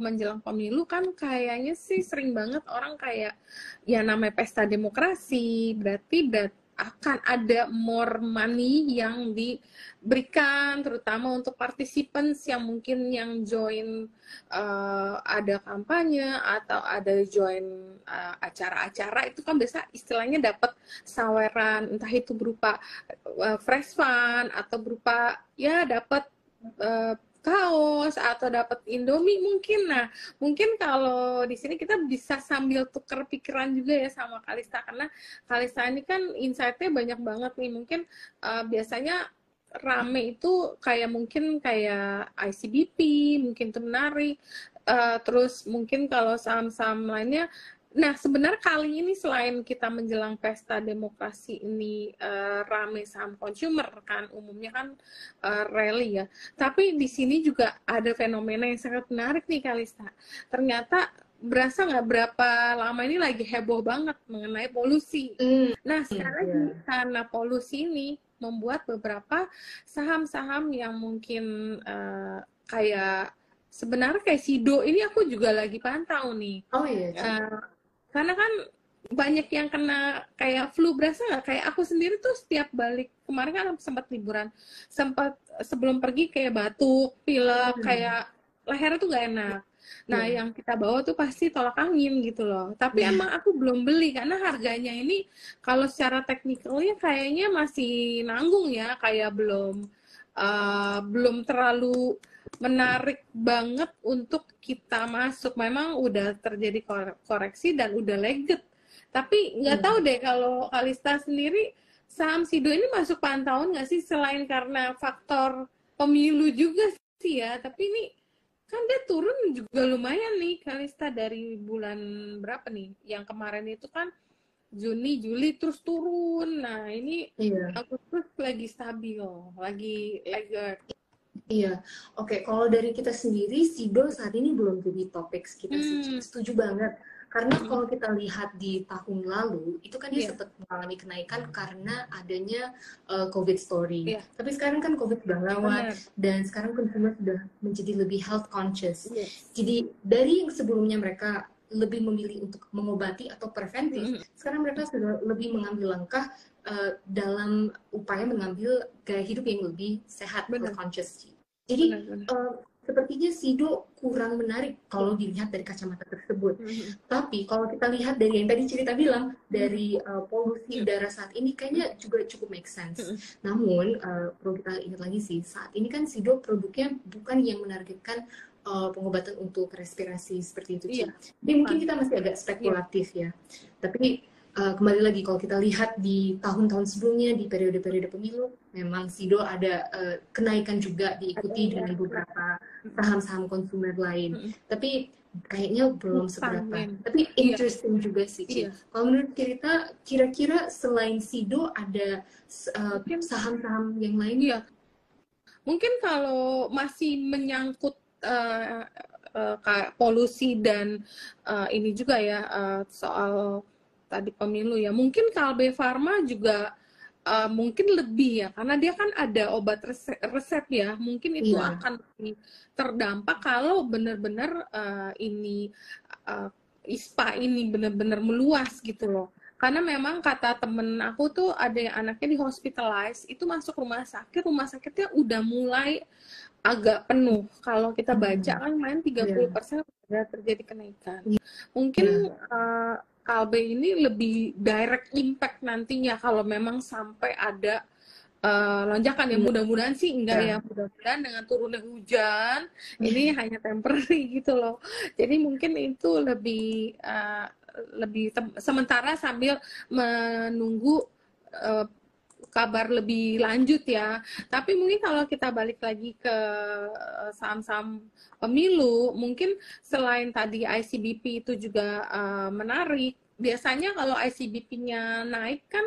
menjelang pemilu kan kayaknya sih sering banget orang kayak ya namanya pesta demokrasi berarti akan ada more money yang diberikan terutama untuk participants yang mungkin yang join ada kampanye atau ada join acara-acara itu kan biasa istilahnya dapat saweran entah itu berupa fresh fund atau berupa ya dapat kaos atau dapat Indomie mungkin. Nah, mungkin kalau di sini kita bisa sambil tuker pikiran juga ya sama Kalista karena Kalista ini kan insight-nya banyak banget nih. Mungkin biasanya rame itu kayak mungkin kayak ICBP, mungkin itu menarik. Terus mungkin kalau saham-saham lainnya. Nah, sebenarnya kali ini selain kita menjelang pesta demokrasi ini rame saham consumer kan, umumnya kan rally ya. Tapi di sini juga ada fenomena yang sangat menarik nih Kalista. Ternyata berasa nggak berapa lama ini lagi heboh banget mengenai polusi. Nah, sekarang lagi karena polusi ini membuat beberapa saham-saham yang mungkin kayak sebenarnya kayak Sido ini aku juga lagi pantau nih. Oh iya. Karena kan banyak yang kena kayak flu, berasa nggak? Kayak aku sendiri tuh setiap balik, kemarin kan sempat liburan, sempat sebelum pergi kayak batuk, pilek, kayak lehernya tuh nggak enak. Nah, yang kita bawa tuh pasti tolak angin gitu loh. Tapi emang aku belum beli, karena harganya ini kalau secara teknikalnya kayaknya masih nanggung ya, kayak belum terlalu menarik banget untuk kita masuk. Memang udah terjadi koreksi dan udah legit. Tapi nggak tahu deh kalau Kalista sendiri saham Sido ini masuk pantauan nggak sih selain karena faktor pemilu juga sih ya. Tapi ini kan dia turun juga lumayan nih Kalista dari bulan berapa nih? Yang kemarin itu kan Juni, Juli terus turun. Nah ini Agustus lagi stabil, lagi laggard. Iya, oke. Kalau dari kita sendiri, Sido saat ini belum jadi topik kita setuju banget. Karena kalau kita lihat di tahun lalu, itu kan dia sempat mengalami kenaikan karena adanya COVID story. Tapi sekarang kan COVID sudah lewat, dan sekarang consumer sudah menjadi lebih health conscious. Jadi dari yang sebelumnya mereka lebih memilih untuk mengobati atau preventif, sekarang mereka sudah lebih mengambil langkah dalam upaya mengambil gaya hidup yang lebih sehat, health conscious. Jadi sepertinya Sido kurang menarik kalau dilihat dari kacamata tersebut. Tapi kalau kita lihat dari yang tadi cerita bilang, dari polusi udara saat ini kayaknya juga cukup make sense. Namun perlu kita ingat lagi sih, saat ini kan Sido produknya bukan yang menargetkan pengobatan untuk respirasi seperti itu. Jadi mungkin kita masih agak spekulatif ya. Tapi kembali lagi kalau kita lihat di tahun-tahun sebelumnya di periode-periode pemilu, memang Sido ada kenaikan juga diikuti dengan beberapa saham-saham konsumer lain. Tapi kayaknya belum seberapa. Tapi interesting juga sih, Kalau menurut kita, kira-kira selain Sido ada saham-saham yang lain? Mungkin kalau masih menyangkut polusi dan ini juga ya soal tadi pemilu ya, mungkin Kalbe Farma juga mungkin lebih ya, karena dia kan ada obat resep ya, mungkin itu akan lebih terdampak kalau benar-benar ini ISPA ini benar-benar meluas gitu loh. Karena memang kata temen aku tuh ada yang anaknya di hospitalize, itu masuk rumah sakitnya udah mulai agak penuh. Kalau kita baca kan main 30% sudah terjadi kenaikan. Mungkin Kalbe ini lebih direct impact nantinya kalau memang sampai ada lonjakan ya, mudah-mudahan sih enggak ya, mudah-mudahan dengan turunnya hujan ini hanya temporary gitu loh. Jadi mungkin itu lebih sementara sambil menunggu kabar lebih lanjut ya. Tapi mungkin kalau kita balik lagi ke saham-saham pemilu, mungkin selain tadi ICBP itu juga menarik. Biasanya kalau ICBP-nya naik kan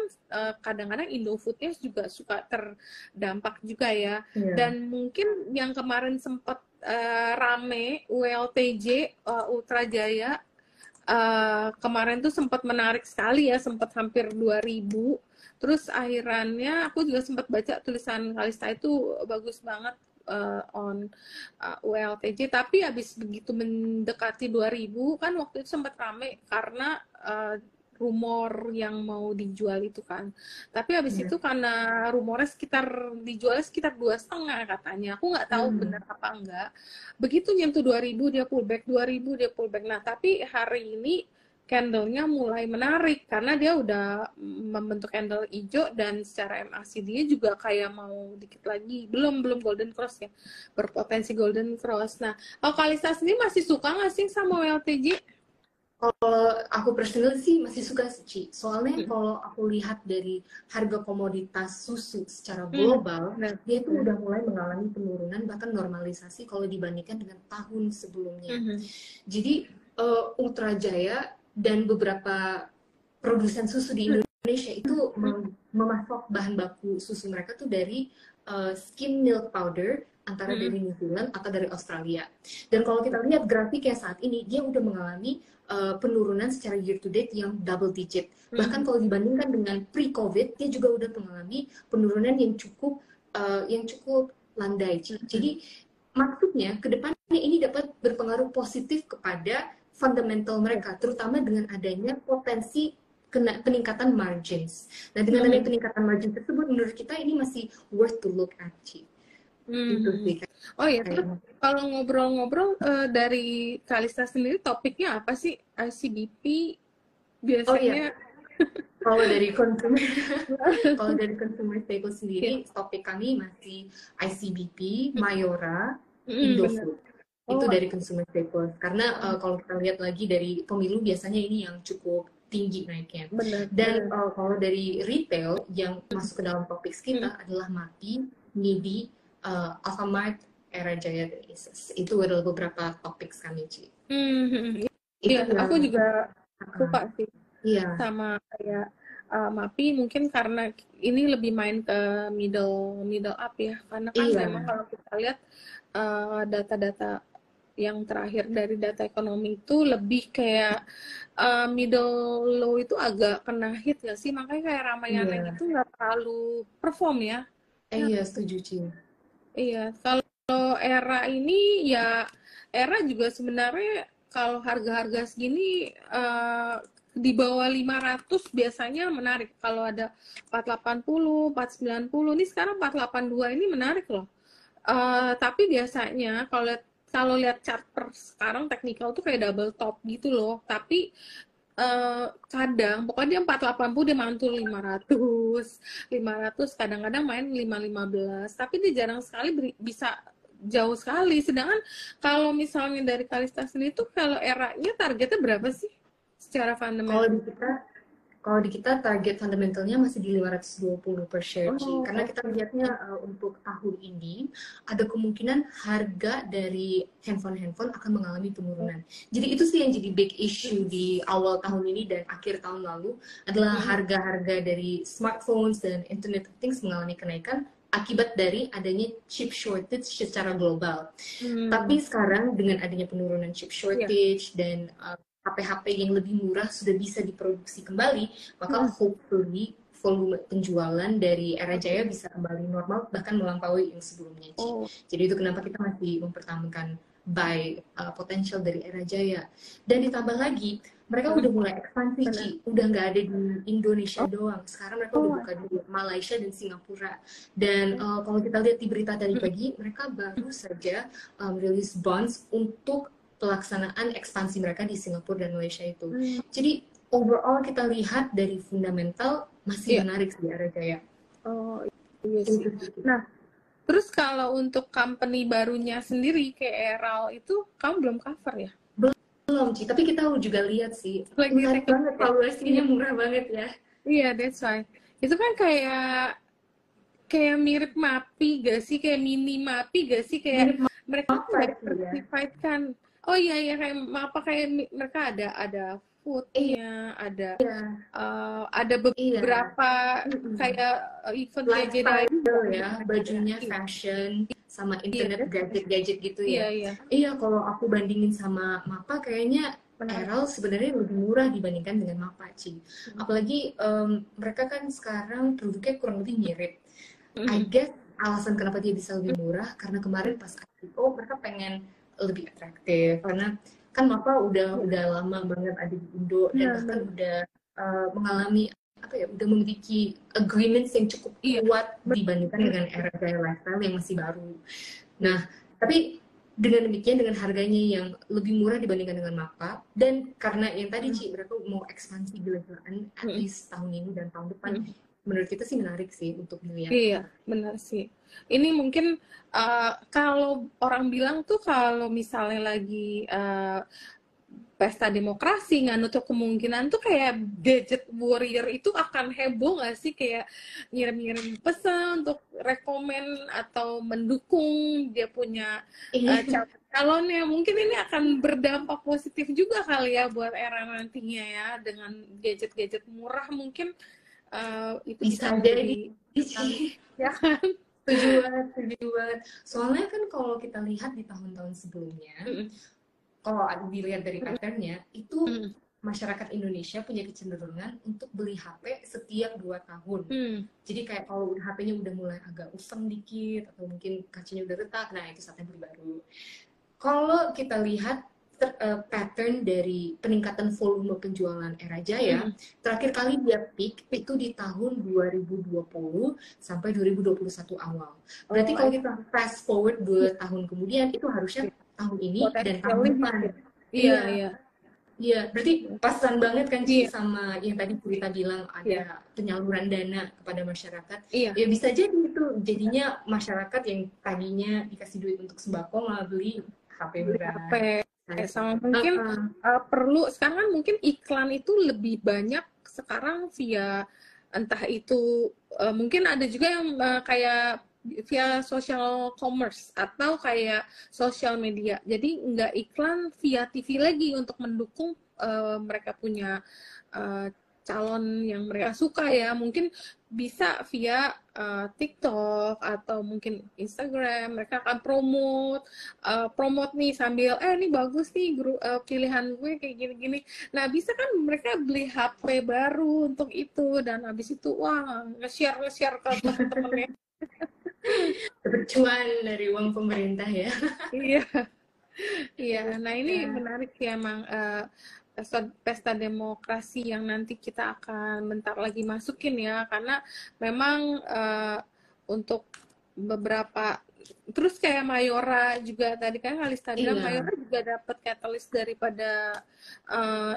kadang-kadang Indofoodnya juga suka terdampak juga ya. Dan mungkin yang kemarin sempat rame ULTJ Ultra Jaya kemarin tuh sempat menarik sekali ya, sempat hampir 2000. Terus akhirannya aku juga sempat baca tulisan Kalista itu bagus banget, on ULTJ, tapi habis begitu mendekati 2000 kan waktu itu sempat rame karena rumor yang mau dijual itu kan. Tapi habis itu karena rumornya dijualnya sekitar 2,5 katanya. Aku nggak tahu benar apa enggak. Begitu nyentuh 2000 dia pullback, 2000 dia pullback. Nah, tapi hari ini candle-nya mulai menarik karena dia udah membentuk candle hijau dan secara MACD juga kayak mau dikit lagi. Belum golden cross ya. Berpotensi golden cross. Nah, kalau Kalista sendiri masih suka nggak sih sama ULTJ? Kalau aku personal sih masih suka sih, Ci. Soalnya kalau aku lihat dari harga komoditas susu secara global, dia itu udah mulai mengalami penurunan bahkan normalisasi kalau dibandingkan dengan tahun sebelumnya. Jadi Ultra Jaya dan beberapa produsen susu di Indonesia itu memasok bahan baku susu mereka tuh dari skim milk powder antara dari New Zealand atau dari Australia. Dan kalau kita lihat grafiknya saat ini, dia udah mengalami penurunan secara year to date yang double digit. Bahkan kalau dibandingkan dengan pre-COVID, dia juga udah mengalami penurunan yang cukup landai. Jadi maksudnya ke depannya ini dapat berpengaruh positif kepada fundamental mereka, terutama dengan adanya potensi peningkatan margins. Nah, dengan adanya peningkatan margin tersebut, menurut kita ini masih worth to look at. Gitu sih. Oh ya, terus kalau ngobrol-ngobrol dari Kalista sendiri topiknya apa sih? ICBP biasanya? Oh iya. Kalau dari consumer staples sendiri, topik kami masih ICBP, Mayora, Indofood. Itu dari consumer staples. Karena kalau kita lihat lagi dari pemilu biasanya ini yang cukup tinggi naiknya. Dan kalau dari retail yang masuk ke dalam topik kita adalah MAPI, MIDI, Alfamart, Era Jaya, dan Asus. Itu adalah beberapa topik kami, Ci. Iya, aku juga suka sih sama kayak MAPI, mungkin karena ini lebih main ke middle up ya, karena kan memang kalau kita lihat data-data yang terakhir dari data ekonomi itu lebih kayak middle low itu agak kena hit nggak sih, makanya kayak Ramayana itu nggak terlalu perform ya. Iya, setuju, Ci. Iya, kalau Era ini ya, Era juga sebenarnya kalau harga-harga segini di bawah 500 biasanya menarik. Kalau ada 480, 490, ini sekarang 482 ini menarik loh. Tapi biasanya kalau lihat chart per sekarang teknikal tuh kayak double top gitu loh. Tapi kadang pokoknya dia 480 dia mantul 500 kadang-kadang main 515, tapi dia jarang sekali bisa jauh sekali. Sedangkan kalau misalnya dari Kalista sendiri tuh kalau eranya targetnya berapa sih secara fundamental? Kalau di kita target fundamentalnya masih di 520 per share, karena kita lihatnya untuk tahun ini ada kemungkinan harga dari handphone akan mengalami penurunan. Jadi itu sih yang jadi big issue di awal tahun ini dan akhir tahun lalu adalah harga-harga dari smartphones dan Internet of Things mengalami kenaikan akibat dari adanya chip shortage secara global. Tapi sekarang dengan adanya penurunan chip shortage dan HP-HP yang lebih murah sudah bisa diproduksi kembali, maka hopefully volume penjualan dari Era Jaya bisa kembali normal, bahkan melampaui yang sebelumnya. Jadi itu kenapa kita masih mempertahankan buy potential dari Era Jaya. Dan ditambah lagi, mereka udah mulai ekspansi, Ci. Udah nggak ada di Indonesia doang. Sekarang mereka udah buka di Malaysia dan Singapura. Dan kalau kita lihat di berita tadi pagi, mereka baru saja rilis bonds untuk pelaksanaan ekspansi mereka di Singapura dan Malaysia itu. Jadi overall kita lihat dari fundamental masih menarik di Era Jaya. Oh iya sih. Nah, terus kalau untuk company barunya sendiri kayak Eral itu kamu belum cover ya? Belum, Ci. Tapi kita juga lihat sih. Menarik banget, valuasinya murah banget ya. Iya, that's why. Itu kan kayak mirip MAPI gak sih? Kayak mini MAPI gak sih? Kayak mereka diversified kan. Oh iya kayak mereka ada foodnya, ada beberapa kayak event lifestyle ya, bajunya fashion sama internet gadget gitu ya. Iya, kalau aku bandingin sama MAPA kayaknya Eral sebenarnya lebih murah dibandingkan dengan MAPA, Ci. Apalagi mereka kan sekarang produknya kurang lebih mirip. I guess alasan kenapa dia bisa lebih murah karena kemarin pas IPO mereka pengen lebih atraktif karena kan Mapa udah lama banget ada di Indo dan Iya, bahkan benar. udah mengalami apa ya udah memiliki agreements yang cukup Iya, kuat benar. dibandingkan dengan era gaya lifestyle yang masih baru. Nah, tapi dengan demikian dengan harganya yang lebih murah dibandingkan dengan Mapa dan karena yang tadi Ci mereka mau ekspansi gila-gilaan at Mm, least tahun ini dan tahun depan mm. menurut kita sih menarik sih untuk dilihat. Iya, benar sih. Ini mungkin kalau orang bilang tuh kalau misalnya lagi pesta demokrasi nggak nutup kemungkinan tuh kayak gadget warrior itu akan heboh nggak sih, kayak ngirim-ngirim pesan untuk rekomen atau mendukung dia punya calonnya. Mungkin ini akan berdampak positif juga kali ya buat era nantinya ya, dengan gadget-gadget murah mungkin itu bisa Bisa jadi menjadi sih. ya kan. Setuju banget, setuju banget. Soalnya kan kalau kita lihat di tahun-tahun sebelumnya, Mm, kalau dilihat dari mm, patternnya, itu mm, masyarakat Indonesia punya kecenderungan untuk beli HP setiap 2 tahun. mm. Jadi kayak kalau HP-nya udah mulai agak usang dikit, atau mungkin kacanya udah retak, nah itu saatnya beli baru. Kalau kita lihat pattern dari peningkatan volume penjualan Era Jaya, terakhir kali dia peak itu di tahun 2020 sampai 2021 awal. Berarti kalau kita fast forward 2 tahun kemudian, itu harusnya tahun ini dan tahun Potensialnya depan. gitu. Iya, Iya, iya. iya. Berarti pasan banget kan Ci Iya, sama yang tadi cerita bilang iya, ada penyaluran dana kepada masyarakat. iya. Ya bisa jadi itu jadinya masyarakat yang tadinya dikasih duit untuk sembako malah beli HP Beli HP murah. sama mungkin perlu sekarang kan mungkin iklan itu lebih banyak sekarang via entah itu mungkin ada juga yang kayak via social commerce atau kayak social media. Jadi nggak iklan via TV lagi untuk mendukung mereka punya uh, calon yang mereka suka ya. Mungkin bisa via TikTok atau mungkin Instagram. Mereka akan promote nih sambil ini bagus nih pilihan gue kayak gini-gini. Nah, bisa kan mereka beli HP baru untuk itu dan habis itu wah nge-share ke teman-temannya. Dapat cuan dari uang pemerintah ya. Iya. Iya, nah ini Ya. menarik ya emang pesta demokrasi yang nanti kita akan bentar lagi masukin ya, karena memang untuk beberapa terus kayak Mayora juga tadi kan Kalista bilang Iya. Mayora juga dapat catalyst daripada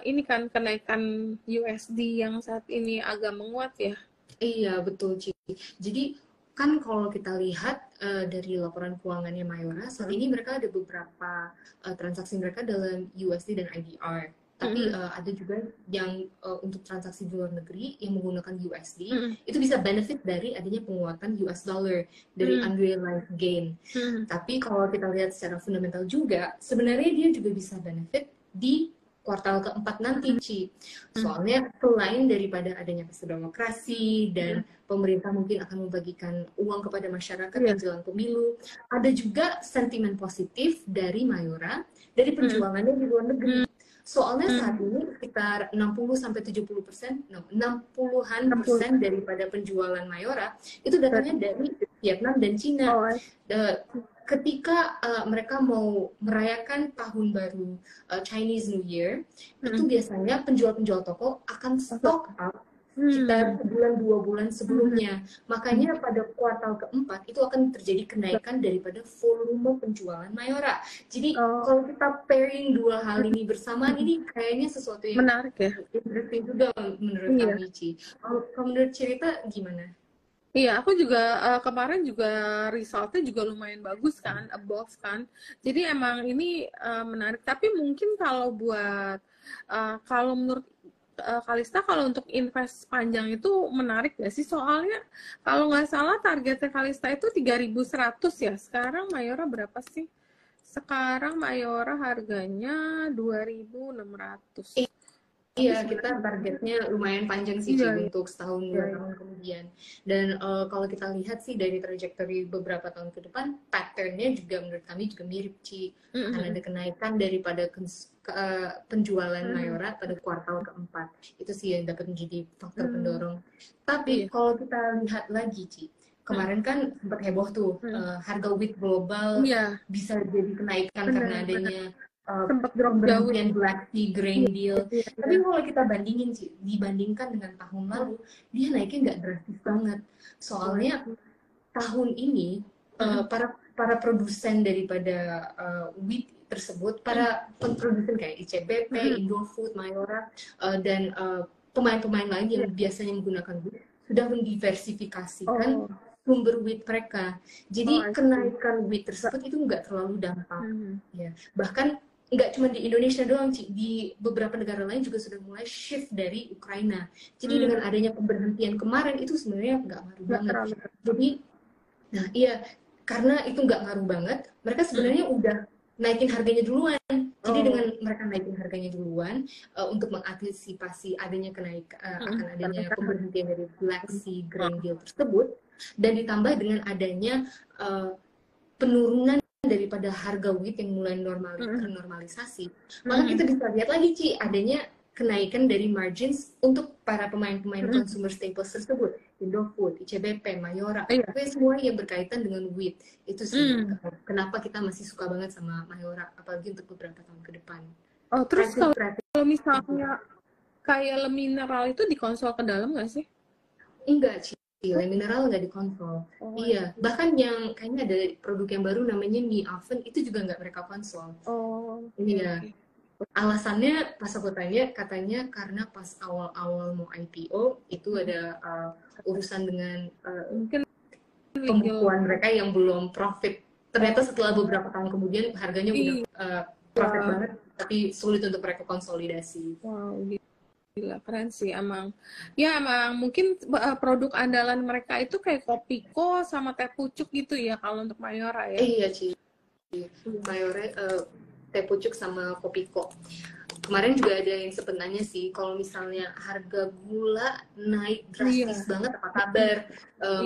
ini kan kenaikan USD yang saat ini agak menguat ya. Iya, betul, Ci. Jadi, kan kalau kita lihat dari laporan keuangannya Mayora, saat ini mereka ada beberapa transaksi mereka dalam USD dan IDR. Tapi ada juga yang untuk transaksi di luar negeri yang menggunakan USD, itu bisa benefit dari adanya penguatan US dollar, dari unrealized gain. Tapi kalau kita lihat secara fundamental juga, sebenarnya dia juga bisa benefit di kuartal keempat nanti, Ci. Soalnya selain daripada adanya pesta demokrasi dan pemerintah mungkin akan membagikan uang kepada masyarakat menjelang pemilu, ada juga sentimen positif dari Mayora dari penjualannya di luar negeri. Soalnya saat ini sekitar 60-70%, 60-an persen daripada penjualan Mayora itu datangnya dari Vietnam dan Cina. Ketika mereka mau merayakan tahun baru Chinese New Year, itu biasanya penjual-penjual toko akan stock up sekitar sebulan 2 bulan sebelumnya. Makanya pada kuartal keempat itu akan terjadi kenaikan daripada volume penjualan Mayora. Jadi kalau kita pairing dua hal ini bersamaan, ini kayaknya sesuatu yang Menarik ya. interesting juga menurut kami, Ci. Kalau menurut cerita gimana? Iya, aku juga kemarin juga resultnya juga lumayan bagus kan, above kan. Jadi emang ini menarik. Tapi mungkin kalau buat kalau menurut Kalista kalau untuk invest panjang itu menarik gak sih? Soalnya kalau nggak salah targetnya Kalista itu 3.100 ya. Sekarang Mayora berapa sih? Sekarang Mayora harganya 2.600. Iya, kita targetnya lumayan panjang sih, Ci, Iya, untuk setahun 2 tahun kemudian. Dan kalau kita lihat sih dari trajektori beberapa tahun ke depan, patternnya juga menurut kami juga mirip, Ci. Akan ada kenaikan daripada penjualan Mayora pada kuartal keempat. Itu sih yang dapat menjadi faktor pendorong. Tapi kalau kita lihat lagi, Ci, kemarin kan sempat heboh tuh harga wheat global bisa jadi kenaikan karena adanya sempat drop jauh pemberhentian Black Sea Grain Deal. Tapi kalau kita bandingin sih, dibandingkan dengan tahun lalu, dia naiknya nggak drastis banget. Soalnya tahun ini para produsen daripada wheat tersebut, para produsen kayak ICBP, Indofood, Mayora, dan pemain-pemain lain yang biasanya menggunakan wheat sudah mendiversifikasikan sumber wheat mereka. Jadi kenaikan wheat tersebut itu nggak terlalu dampak. Ya. Bahkan nggak cuma di Indonesia doang, di beberapa negara lain juga sudah mulai shift dari Ukraina. Jadi dengan adanya pemberhentian kemarin itu sebenarnya nggak ngaruh banget. Jadi, nah iya, karena itu nggak ngaruh banget, mereka sebenarnya udah naikin harganya duluan. Jadi dengan mereka naikin harganya duluan untuk mengantisipasi adanya akan adanya pemberhentian dari Black Sea Grain Deal tersebut, dan ditambah dengan adanya penurunan daripada harga wheat yang mulai normalisasi, maka kita bisa lihat lagi adanya kenaikan dari margins untuk para pemain-pemain consumer staples tersebut, Indofood, ICBP, Mayora, semua yang berkaitan dengan wheat. Itu sih kenapa kita masih suka banget sama Mayora, apalagi untuk beberapa tahun ke depan. Terus kalau misalnya kayak Le Mineral itu dikonsol ke dalam nggak sih? Enggak, Le Mineral nggak dikonsol. Iya, bahkan yang kayaknya ada produk yang baru namanya Mi Oven itu juga nggak mereka konsol. Iya. Alasannya pas aku tanya, katanya karena pas awal-awal mau IPO itu ada urusan dengan mungkin pembukuan mereka yang belum profit. Ternyata setelah beberapa tahun kemudian harganya udah profit banget, tapi sulit untuk mereka konsolidasi. Wow, gila, keren sih emang. Ya emang mungkin produk andalan mereka itu kayak Kopiko sama teh pucuk gitu ya kalau untuk Mayora ya. Iya Ci, Mayora teh pucuk sama Kopiko. Kemarin juga ada yang sempat nanya sih, kalau misalnya harga gula naik drastis banget, apa kabar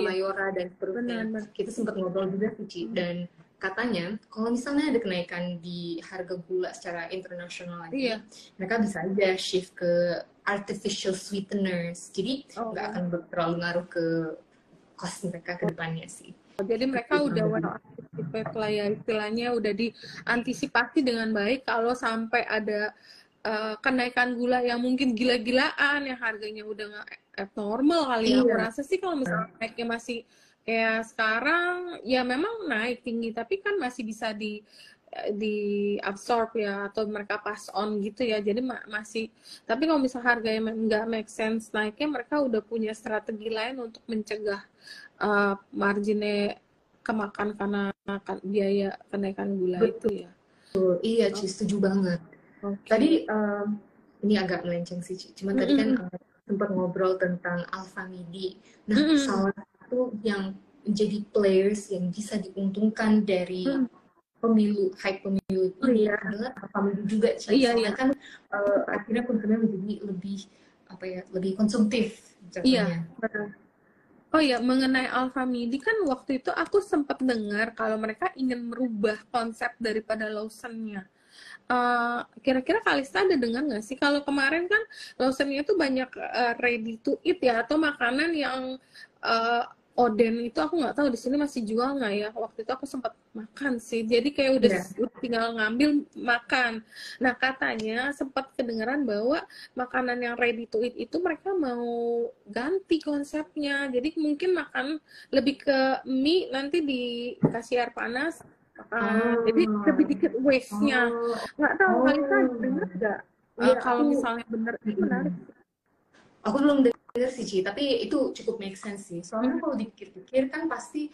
Mayora dan seterusnya. Kita sempat ngobrol juga sih Ci, dan katanya kalau misalnya ada kenaikan di harga gula secara internasional lagi, mereka bisa aja shift ke artificial sweeteners, jadi nggak akan terlalu ngaruh ke cost mereka ke depannya sih. Jadi mereka udah well-anticipated lah ya, istilahnya udah diantisipasi dengan baik kalau sampai ada kenaikan gula yang mungkin gila-gilaan, yang harganya udah nggak abnormal kali ya. Aku rasa sih kalau misalnya naiknya masih kayak sekarang, ya memang naik tinggi, tapi kan masih bisa di absorb ya, atau mereka pass on gitu ya. Jadi masih, tapi kalau misalnya harganya nggak make sense naiknya, mereka udah punya strategi lain untuk mencegah marginnya kemakan karena biaya kenaikan gula itu ya. Iya Ci, setuju banget. Tadi ini agak melenceng sih Ci, cuman tadi kan sempat ngobrol tentang Alfamidi. Nah, salah satu yang menjadi players yang bisa diuntungkan dari hype pemilu itu adalah Alfamidi juga Ci. Soalnya kan akhirnya konsumen menjadi lebih konsumtif jatuhnya. Oh ya, mengenai Alfamidi kan waktu itu aku sempat dengar kalau mereka ingin merubah konsep daripada Lawson-nya. Kira-kira Kalista ada dengar nggak sih? Kalau kemarin kan Lawson-nya itu banyak ready to eat ya, atau makanan yang oden itu aku nggak tahu di sini masih jual nggak ya. Waktu itu aku sempat makan sih, jadi kayak udah tinggal ngambil makan. Nah katanya sempat kedengeran bahwa makanan yang ready to eat itu mereka mau ganti konsepnya, jadi mungkin makan lebih ke mie nanti dikasih air panas, jadi lebih dikit waste-nya. Nggak tahu Kalista dengar nggak? Kalau misalnya benar itu menarik. Aku belum dengar sih Ci, tapi itu cukup make sense sih. Soalnya kalau dipikir-pikir kan pasti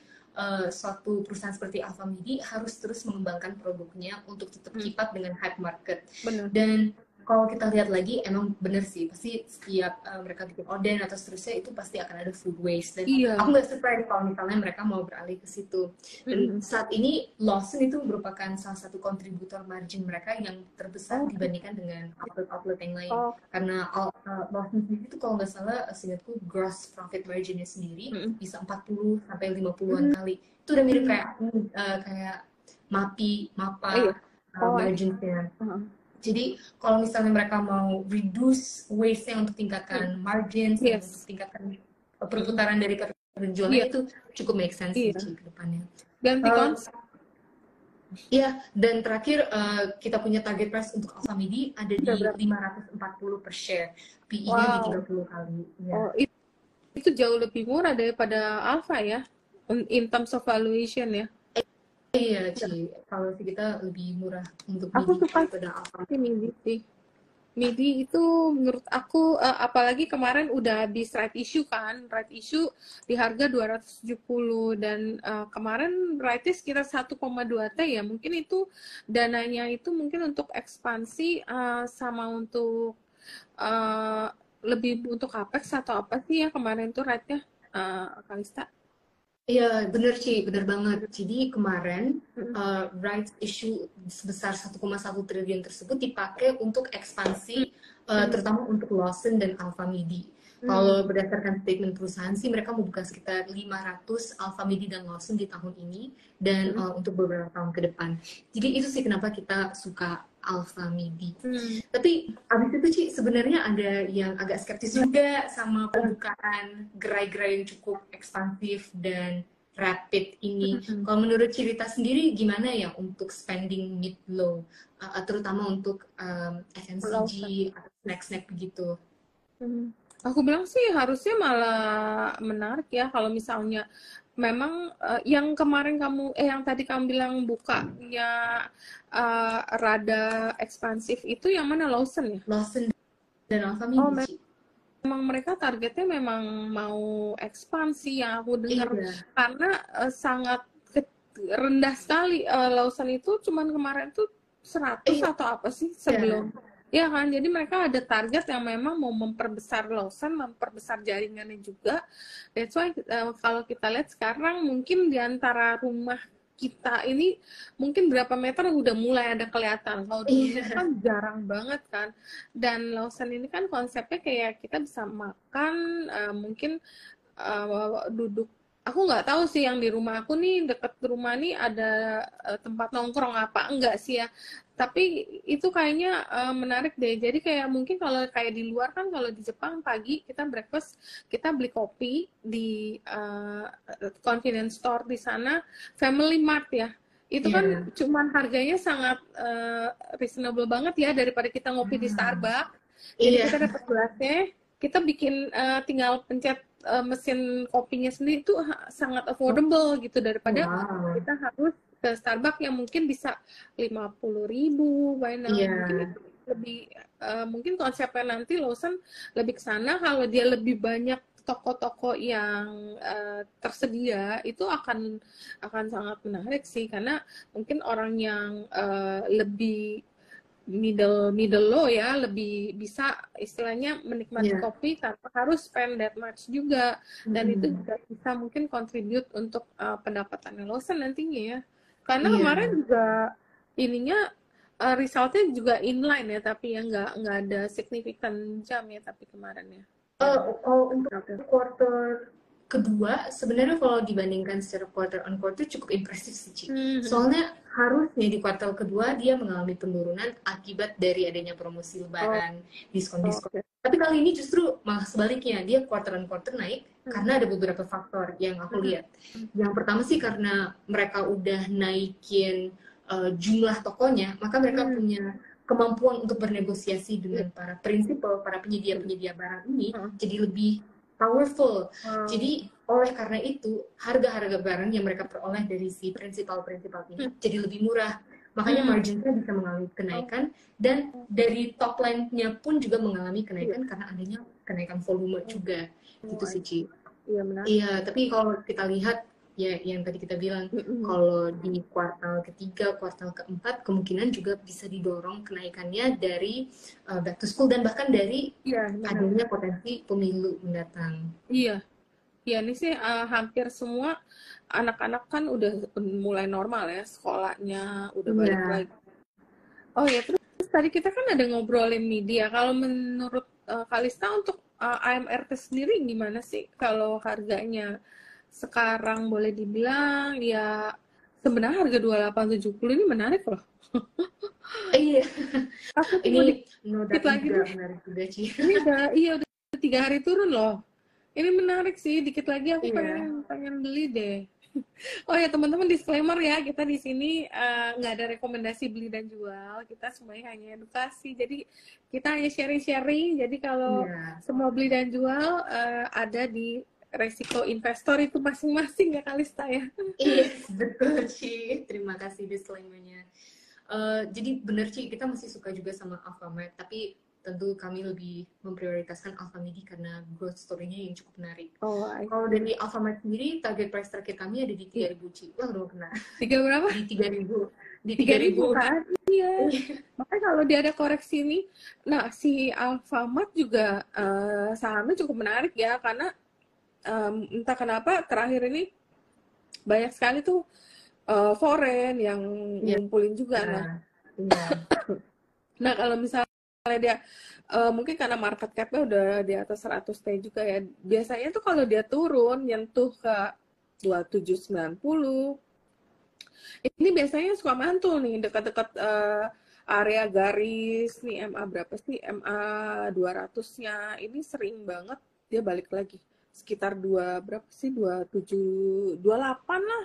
suatu perusahaan seperti Alfamidi harus terus mengembangkan produknya untuk tetap keep up dengan hype market. Dan kalau kita lihat lagi, emang bener sih, pasti setiap mereka bikin oden atau seterusnya itu pasti akan ada food waste. Dan aku nggak surprise kalau misalnya mereka mau beralih ke situ. Dan saat ini Lawson itu merupakan salah satu kontributor margin mereka yang terbesar dibandingkan dengan outlet-outlet yang lain. Karena Lawson sendiri itu kalau nggak salah, seingatku gross profit marginnya sendiri bisa 40-50-an kali. Itu udah mirip kayak MAPA marginsnya. Jadi kalau misalnya mereka mau reduce waste-nya untuk tingkatkan margins, untuk tingkatkan perputaran dari penjualannya itu cukup make sense sih ke depannya. Ganti konsep. Iya, dan terakhir kita punya target price untuk Alpha Midi ada di 540 per share, PE-nya di 30 kali. Ya. Oh, itu jauh lebih murah daripada Alpha ya, in terms of valuation ya. Iya, Ci. Valuasi kita lebih murah untuk Aku Midi suka daripada Alpha. Midi sih. Midi itu menurut aku apalagi kemarin udah habis right issue kan, right issue di harga 270 dan kemarin rightnya sekitar 1,2 T ya, mungkin itu dananya itu mungkin untuk ekspansi sama untuk lebih untuk capex atau apa sih ya kemarin tuh rightnya Kalista? Iya, bener Ci, bener banget. Jadi kemarin rights issue sebesar 1,1 triliun tersebut dipakai untuk ekspansi, terutama untuk Lawson dan Alpha Midi. Kalau berdasarkan statement perusahaan sih, mereka membuka sekitar 500 Alpha Midi dan Lawson di tahun ini, dan untuk beberapa tahun ke depan. Jadi itu sih kenapa kita suka Alpha Midi. Tapi abis itu Ci, sebenarnya ada yang agak skeptis juga sama pembukaan gerai-gerai yang cukup ekspansif dan rapid ini. Kalau menurut Cirita sendiri gimana ya untuk spending mid low, terutama untuk FMCG atau snack-snack begitu? Aku bilang sih harusnya malah menarik ya kalau misalnya memang yang kemarin yang tadi kamu bilang bukanya rada ekspansif itu yang mana, Lawson ya? Lawson dan Alpha Midi. Memang mereka targetnya memang mau ekspansi yang aku dengar, karena sangat rendah sekali. Lawson itu cuman kemarin tuh 100 atau apa sih sebelum ya kan, jadi mereka ada target yang memang mau memperbesar Lawson, memperbesar jaringannya juga. That's why kalau kita lihat sekarang mungkin di antara rumah kita ini mungkin berapa meter udah mulai ada kelihatan. Kalau dulu kan jarang banget kan. Dan Lawson ini kan konsepnya kayak kita bisa makan, mungkin duduk. Aku nggak tahu sih yang di rumah aku nih, deket rumah nih ada tempat nongkrong apa enggak sih ya. Tapi itu kayaknya menarik deh. Jadi kayak mungkin kalau kayak di luar kan, kalau di Jepang pagi kita breakfast, kita beli kopi di convenience store di sana, Family Mart ya. Itu kan cuman harganya sangat reasonable banget ya daripada kita ngopi di Starbucks. Jadi kita dapat gelasnya, kita bikin tinggal pencet mesin kopinya sendiri itu sangat affordable gitu daripada kita harus ke Starbucks yang mungkin bisa 50.000 mungkin itu lebih mungkin konsepnya nanti Lawson lebih ke sana. Kalau dia lebih banyak toko-toko yang tersedia itu akan sangat menarik sih, karena mungkin orang yang lebih middle low ya, lebih bisa istilahnya menikmati kopi tanpa harus spend that much juga, dan itu juga bisa mungkin contribute untuk pendapatannya Lawson nantinya ya, karena kemarin juga ininya resultnya juga inline ya, tapi ya nggak ada signifikan jump ya, tapi kemarin ya. Kalau untuk quarter kedua sebenarnya kalau dibandingkan secara quarter on quarter cukup impresif sih Ci. Soalnya harusnya di kuartal kedua dia mengalami penurunan akibat dari adanya promosi lebaran, diskon-diskon. Tapi kali ini justru malah sebaliknya, dia quarter on quarter naik karena ada beberapa faktor yang aku lihat. Yang pertama sih karena mereka udah naikin jumlah tokonya, maka mereka punya kemampuan untuk bernegosiasi dengan para prinsipal, para penyedia-penyedia barang ini jadi lebih powerful. Jadi oleh karena itu harga-harga barang yang mereka peroleh dari si prinsipal-prinsipal ini jadi lebih murah. Makanya marginnya bisa mengalami kenaikan, dan dari top line-nya pun juga mengalami kenaikan karena adanya kenaikan volume juga. Gitu sih Ci. Iya benar. Iya, tapi kalau kita lihat ya yang tadi kita bilang, kalau di kuartal ketiga, kuartal keempat kemungkinan juga bisa didorong kenaikannya dari back to school dan bahkan dari adanya potensi pemilu mendatang. Iya, ini sih hampir semua anak-anak kan udah mulai normal ya, sekolahnya udah balik lagi. Oh ya, terus tadi kita kan ada ngobrolin media. Kalau menurut Kalista untuk AMRT sendiri gimana sih kalau harganya sekarang? Boleh dibilang ya sebenarnya harga 2870 ini menarik loh. Iya. Aku ini dikit lagi menarik juga Ci. Ini udah 3 hari turun loh. Ini menarik sih, dikit lagi aku Iya. pengen beli deh. Oh ya teman-teman, disclaimer ya, kita di sini nggak ada rekomendasi beli dan jual, kita semuanya hanya edukasi. Jadi kita hanya sharing-sharing. Jadi kalau Iya. semua beli dan jual ada di resiko investor itu masing-masing ya Kalista ya. Iya, betul Ci. Terima kasih disclaimer-nya. Jadi bener Ci, kita masih suka juga sama Alfamart, tapi tentu kami lebih memprioritaskan Alfamidi karena growth story-nya yang cukup menarik. Oh, Kalau dari Alfamart sendiri, target price terakhir kami ada di 3.000 Ci. Wah, udah pernah. 3 berapa? Di 3.000. Di 3.000 3.000. kan? Iya. Makanya kalau dia ada koreksi ini, nah si Alfamart juga sahamnya cukup menarik ya, karena entah kenapa terakhir ini banyak sekali tuh foreign yang ngumpulin juga. Nah kalau misalnya dia mungkin karena market cap-nya udah di atas 100 T juga ya, biasanya tuh kalau dia turun nyentuh ke 2790, ini biasanya suka mantul nih dekat-dekat area garis nih, MA berapa sih, MA 200-nya ini sering banget dia balik lagi sekitar berapa sih, 27 28 lah,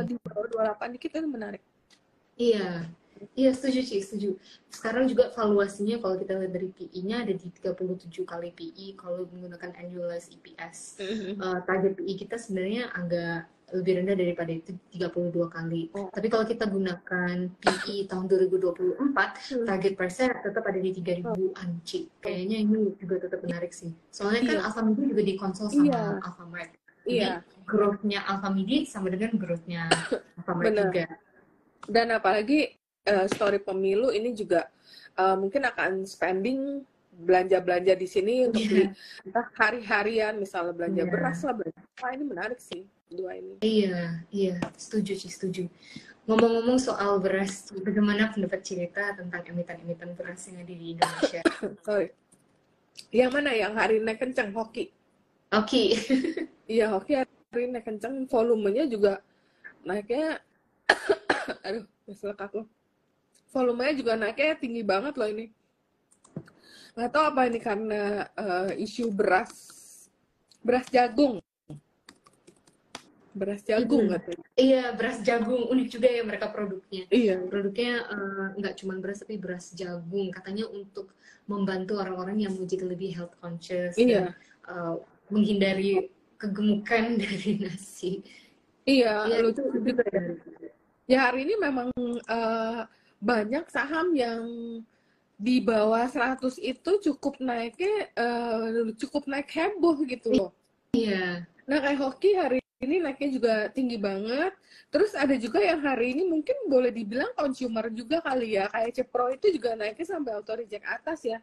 di bawah 28 dikit itu menarik. Iya, setuju Ci, setuju. Sekarang juga valuasinya kalau kita lihat dari PE-nya ada di 37 kali PE kalau menggunakan annualized EPS. Target PE kita sebenarnya agak lebih rendah daripada itu, 32 kali. Tapi kalau kita gunakan PE tahun 2024, target price-nya tetap ada di 3.000-an Ci. Kayaknya ini juga tetap menarik sih. Soalnya kan Alfamidi juga dikonsol sama Alfamart. Jadi growth-nya Alfamidi sama dengan growth-nya Alfamart juga. Dan apalagi story pemilu ini juga mungkin akan spending belanja di sini untuk beli entah hari-harian, misalnya belanja beras lah, belanja apa, ini menarik sih dua ini. Iya, setuju sih, setuju. Ngomong-ngomong soal beras, bagaimana pendapat cerita tentang emiten-emiten beras yang ada di Indonesia? Sorry. Yang mana yang hari ini naik kenceng? Hoki. Iya, Hoki hari ini naik kenceng, volumenya juga naiknya aduh, selek aku. Volumenya juga naiknya tinggi banget loh ini. Nggak tahu apa ini karena isu beras jagung. Beras jagung katanya. Iya, beras jagung. Unik juga ya mereka produknya. Iya. Produknya nggak cuma beras, tapi beras jagung. Katanya untuk membantu orang-orang yang mau jadi lebih health conscious. Dan menghindari kegemukan dari nasi. Iya, lucu juga ya. Ya hari ini memang banyak saham yang di bawah 100 itu cukup naik heboh gitu loh. Iya. Nah kayak Hoki hari ini naiknya juga tinggi banget. Terus ada juga yang hari ini mungkin boleh dibilang consumer juga kali ya. Kayak Cepro itu juga naiknya sampai auto reject atas ya.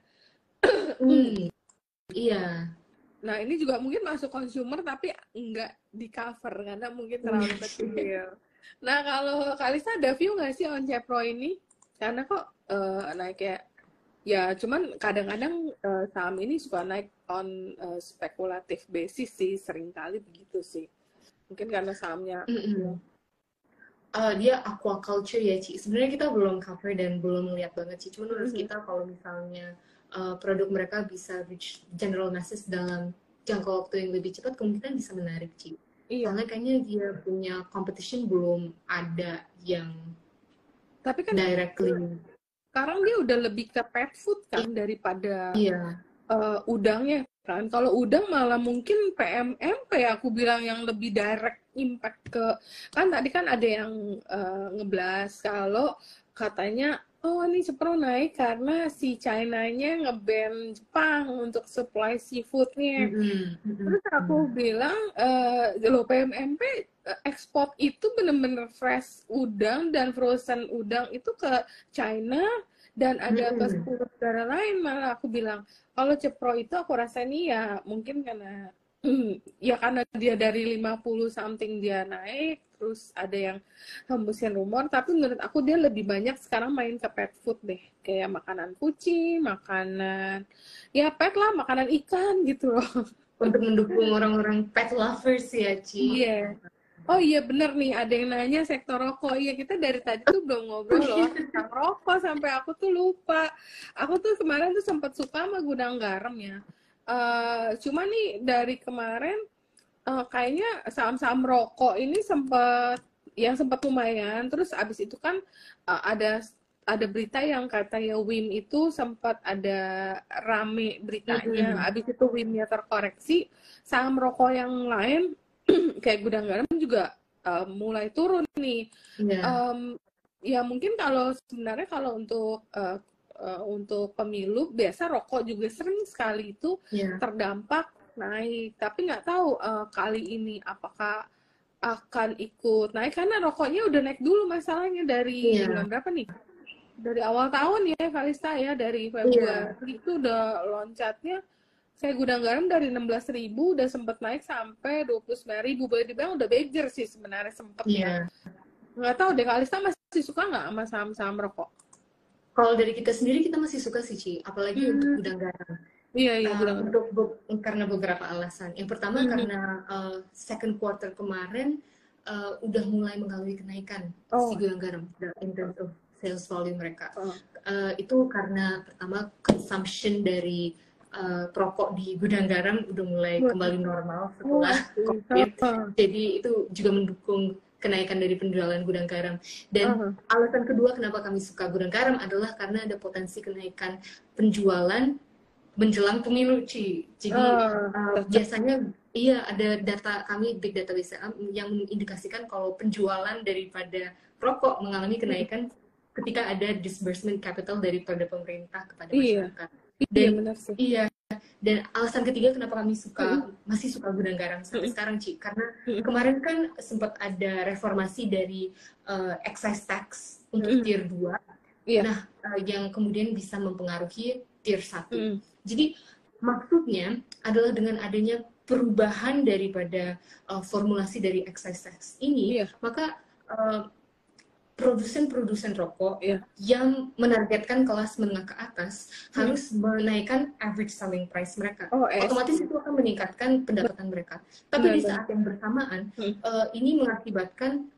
Iya. Nah ini juga mungkin masuk consumer tapi nggak di cover karena mungkin terlalu kecil. Nah kalau Kalista ada view nggak sih on Cepro ini? Karena kok naiknya ya cuman kadang-kadang saham ini suka naik on spekulatif basis sih, sering kali begitu sih. Mungkin karena sahamnya dia aquaculture ya Ci. Sebenarnya kita belum cover dan belum melihat banget Ci. Cuma menurut kita kalau misalnya produk mereka bisa reach general masses dalam jangka waktu yang lebih cepat, kemungkinan bisa menarik Ci. Soalnya kayaknya dia punya competition belum ada yang tapi kan directly. Sekarang dia udah lebih ke pet food kan daripada udangnya kan. Kalau udang malah mungkin PMMP aku bilang yang lebih direct impact ke, kan tadi kan ada yang ngeblas kalau katanya ini Cepro naik karena si China-nya nge-ban Jepang untuk supply seafoodnya. Terus aku bilang loh PMMP ekspor itu bener-bener fresh udang dan frozen udang itu ke China dan ada ke 10 negara lain. Malah aku bilang kalau Cepro itu aku rasa nih ya mungkin karena ya karena dia dari 50 something dia naik, terus ada yang hembusin rumor, tapi menurut aku dia lebih banyak sekarang main ke pet food deh, kayak makanan kucing, makanan ya pet lah, makanan ikan gitu loh. Untuk mendukung orang-orang pet lovers ya Ci. Iya. Oh iya bener nih, ada yang nanya sektor rokok. Iya kita dari tadi tuh belum ngobrol loh tentang rokok sampai aku tuh lupa. Aku tuh kemarin tuh sempat suka sama Gudang Garam ya. Cuma nih dari kemarin kayaknya saham-saham rokok ini sempat lumayan. Terus abis itu kan ada berita yang katanya WIM itu sempat ada rame beritanya. Abis itu WIM-nya terkoreksi, saham rokok yang lain kayak Gudang Garam juga mulai turun nih. Ya mungkin sebenarnya kalau untuk pemilu biasa rokok juga sering sekali itu terdampak naik, tapi nggak tahu kali ini apakah akan ikut naik karena rokoknya udah naik dulu masalahnya dari bulan berapa nih? Dari awal tahun ya Kalista ya, dari Februari itu udah loncatnya kayak Gudang Garam dari 16.000 udah sempet naik sampai 29.000, boleh dibilang udah bejer sih sebenarnya sempet ya. Nggak tahu deh Kalista masih suka nggak sama saham-saham rokok? Kalau dari kita sendiri kita masih suka sih Ci, apalagi untuk Gudang Garam. Iya, karena beberapa alasan. Yang pertama karena second quarter kemarin udah mulai mengalami kenaikan si Gudang Garam in terms of sales volume mereka. Itu karena pertama consumption dari perokok di Gudang Garam udah mulai kembali normal setelah COVID. Jadi itu juga mendukung kenaikan dari penjualan Gudang Garam. Dan alasan kedua kenapa kami suka Gudang Garam adalah karena ada potensi kenaikan penjualan menjelang pemilu, Ci. Jadi biasanya ada data kami big data yang mengindikasikan kalau penjualan daripada rokok mengalami kenaikan ketika ada disbursement capital daripada pemerintah kepada masyarakat. Dan alasan ketiga kenapa kami masih suka Gudang Garam sampai sekarang, Ci, karena kemarin kan sempat ada reformasi dari excise tax untuk tier 2. Nah, yang kemudian bisa mempengaruhi tier 1. Jadi maksudnya adalah dengan adanya perubahan daripada formulasi dari excise tax ini, maka produsen rokok yang menargetkan kelas menengah ke atas harus menaikkan average selling price mereka. Otomatis itu akan meningkatkan pendapatan mereka. Tapi di saat yang bersamaan, ini mengakibatkan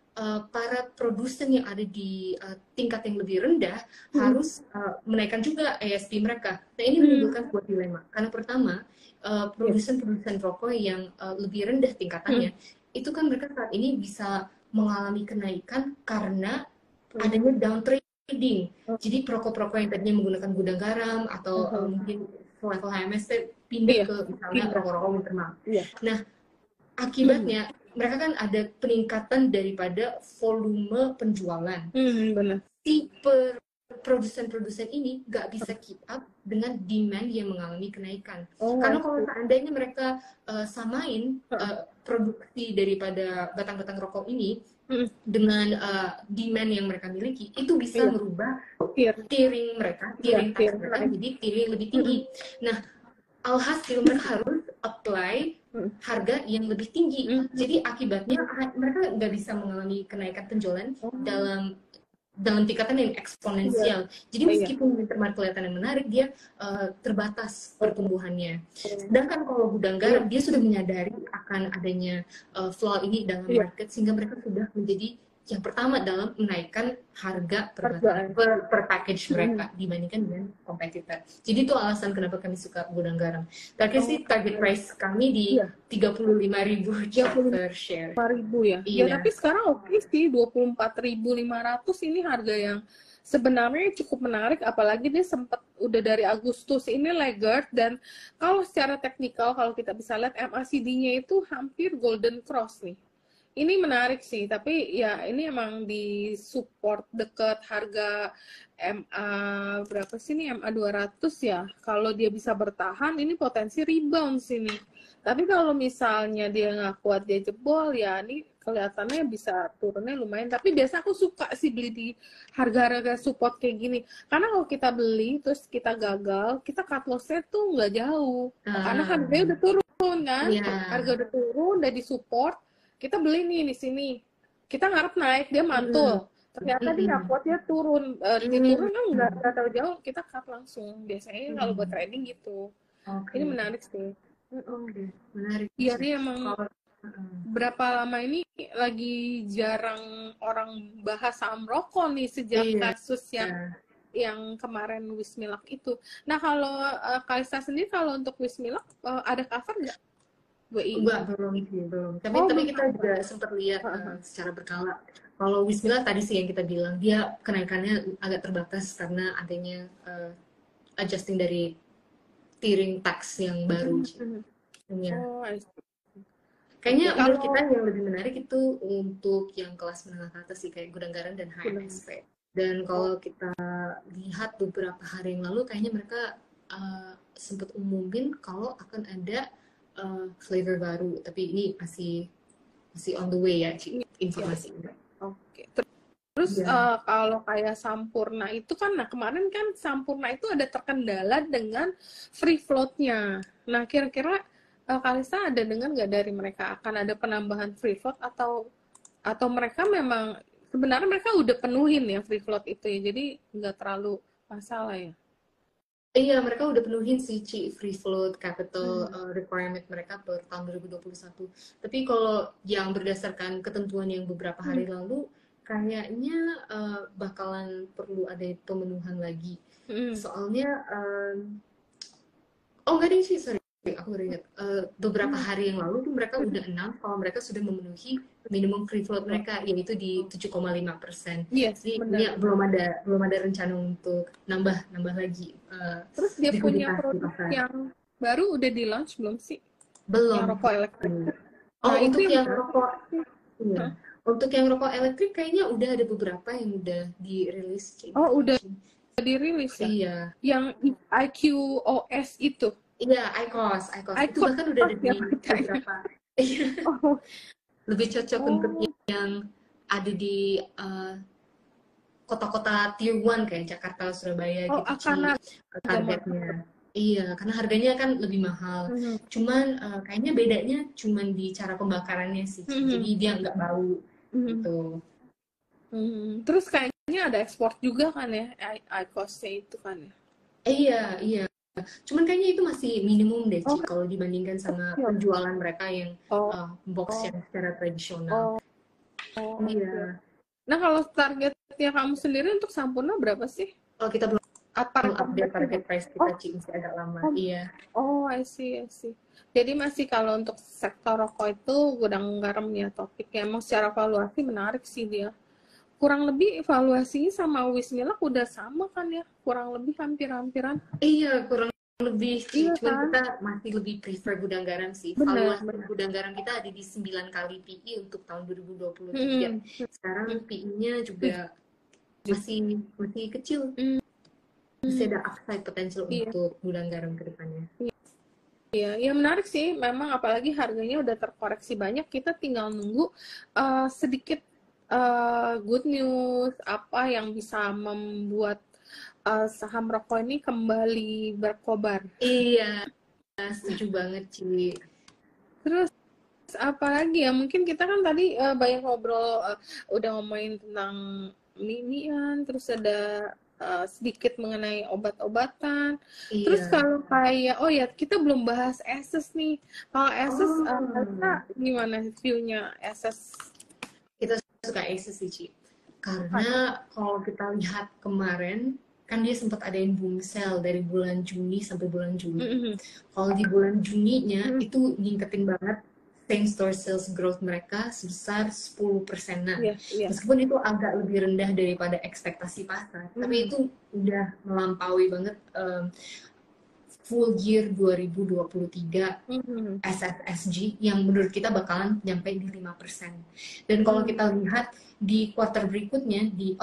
para produsen yang ada di tingkat yang lebih rendah harus menaikkan juga ASP mereka. Nah, ini menimbulkan sebuah dilema. Karena pertama, produsen-produsen rokok yang lebih rendah tingkatannya, itu kan mereka saat ini bisa mengalami kenaikan karena adanya down trading. Jadi perokok-perokok yang tadinya menggunakan Gudang Garam atau mungkin level HMST pindah ke misalnya rokok-rokok Wintermalt. Nah, akibatnya mereka kan ada peningkatan daripada volume penjualan. Si produsen-produsen ini nggak bisa keep up dengan demand yang mengalami kenaikan. Karena kalau seandainya mereka samain produksi daripada batang-batang rokok ini dengan demand yang mereka miliki, itu bisa merubah tiering mereka, tiering jadi tiering lebih tinggi. Nah, alhasil mereka harus apply harga yang lebih tinggi. Jadi akibatnya mereka nggak bisa mengalami kenaikan penjualan dalam tingkatan yang eksponensial. Jadi meskipun Wintermalt kelihatan yang menarik, dia terbatas pertumbuhannya. Sedangkan kalau Gudang Garam, dia sudah menyadari akan adanya flaw ini dalam market, sehingga mereka sudah menjadi yang pertama dalam menaikkan harga per package mereka dibandingkan dengan kompetitor. Jadi itu alasan kenapa kami suka Gudang Garam. Terakhir sih target price kami di 35.000 per share. 5.000 ya? Ya tapi sekarang oke sih, 24.500 ini harga yang sebenarnya cukup menarik, apalagi dia sempat udah dari Agustus ini laggard, dan kalau secara teknikal kalau kita bisa lihat MACD-nya itu hampir golden cross nih. Ini menarik sih, tapi ya ini emang di support deket harga MA berapa sih nih, MA 200 ya. Kalau dia bisa bertahan, ini potensi rebound sini. Tapi kalau misalnya dia nggak kuat, dia jebol, ya ini kelihatannya bisa turunnya lumayan. Tapi biasa aku suka sih beli di harga-harga support kayak gini. Karena kalau kita beli, terus kita gagal, kita cut loss-nya tuh nggak jauh. Karena harganya udah turun kan. Harga udah turun, udah di support. Kita beli nih di sini, kita ngarep naik, dia mantul, ternyata dia nggak kuat, dia turun, turun kan nggak tahu jauh, kita cut langsung. Biasanya kalau buat trading gitu. Ini menarik sih. Menarik. Iya, ini emang berapa lama ini lagi jarang orang bahas saham rokok nih sejak kasus yang yang kemarin Wismilak itu. Nah kalau Kalista sendiri kalau untuk Wismilak ada cover nggak? Enggak, belum sih, belum. Tapi kita juga sempat lihat secara berkala. Kalau Wismilak tadi sih yang kita bilang, dia kenaikannya agak terbatas karena adanya adjusting dari tiering tax yang baru. Oh, kayaknya menurut kita yang lebih menarik itu untuk yang kelas menengah ke atas sih, kayak Gudang Garam dan HMSP. Dan kalau kita lihat beberapa hari yang lalu, kayaknya mereka sempat umumin kalau akan ada flavor baru. Tapi ini masih on the way ya, informasinya. Oke. Terus kalau kayak Sampurna itu kan, nah kemarin kan Sampurna itu ada terkendala dengan free float-nya. Nah kira-kira Kalista ada dengar nggak dari mereka akan ada penambahan free float atau mereka memang sebenarnya mereka udah penuhin ya free float itu ya, jadi nggak terlalu masalah ya? Iya, mereka udah penuhin sih free float capital requirement mereka per tahun 2021. Tapi kalau yang berdasarkan ketentuan yang beberapa hari lalu, kayaknya bakalan perlu ada pemenuhan lagi. Soalnya, oh enggak deh sih, sorry, aku baru ingat. Beberapa hari yang lalu tuh mereka udah announce kalau mereka sudah memenuhi minimum free float mereka, yaitu di 7,5%. Yes, jadi ini belum ada rencana untuk nambah lagi. Terus dia punya produk yang baru udah di launch belum sih? Belum. Yang rokok elektrik. Oh, untuk yang rokok, iya. Untuk yang rokok elektrik kayaknya udah ada beberapa yang udah dirilis. Oh, udah dirilis ya? Iya. Yang IQOS itu? Iya, IQOS. Itu bahkan udah ada di beberapa. Lebih cocok untuk yang ada di kota-kota tier 1 kayak Jakarta, Surabaya gitu karena targetnya. Iya, karena harganya kan lebih mahal. Cuman kayaknya bedanya cuman di cara pembakarannya sih. Jadi dia nggak bau gitu. Terus kayaknya ada ekspor juga kan ya, IQOS-nya itu kan ya? Iya. Cuman kayaknya itu masih minimum deh, Ci, kalau dibandingkan sama penjualan mereka yang box yang secara tradisional. Iya. Nah, kalau targetnya kamu sendiri untuk Sampurna berapa sih? Oh, kita belum update target price kita, Ci, masih agak lama. Iya. Oh, I see. Jadi masih kalau untuk sektor rokok itu Gudang Garam ya topiknya. Emang secara valuasi menarik sih dia. Kurang lebih evaluasinya sama Wismilak udah sama kan ya? Kurang lebih hampir-hampiran. Iya, kurang lebih. Iya, cuman kan? Kita masih lebih prefer Gudang Garam sih. Valuasi Gudang Garam kita ada di 9 kali PE untuk tahun 2023. Sekarang PE-nya juga masih kecil. Masih ada upside potential untuk Gudang Garam ke depannya. Iya, ya menarik sih. Memang apalagi harganya udah terkoreksi banyak. Kita tinggal nunggu sedikit good news apa yang bisa membuat saham rokok ini kembali berkobar. Iya, setuju banget, Ci. Terus apa lagi ya? Mungkin kita kan tadi banyak ngobrol, udah ngomongin tentang minian, terus ada sedikit mengenai obat-obatan. Iya. Terus kalau kayak, kita belum bahas Asus nih. Kalau Asus, gimana view-nya Asus? Kita suka Asus sih, Ci. Karena kalau kita lihat kemarin, kan dia sempat adain boom sale dari bulan Juni sampai bulan Juli. Kalau di bulan Juninya itu ningkatin banget same store sales growth mereka sebesar 10%-an. Meskipun itu agak lebih rendah daripada ekspektasi pasar, tapi itu udah melampaui banget full year 2023 SFSG yang menurut kita bakalan nyampe di 5%. Dan kalau kita lihat di quarter berikutnya di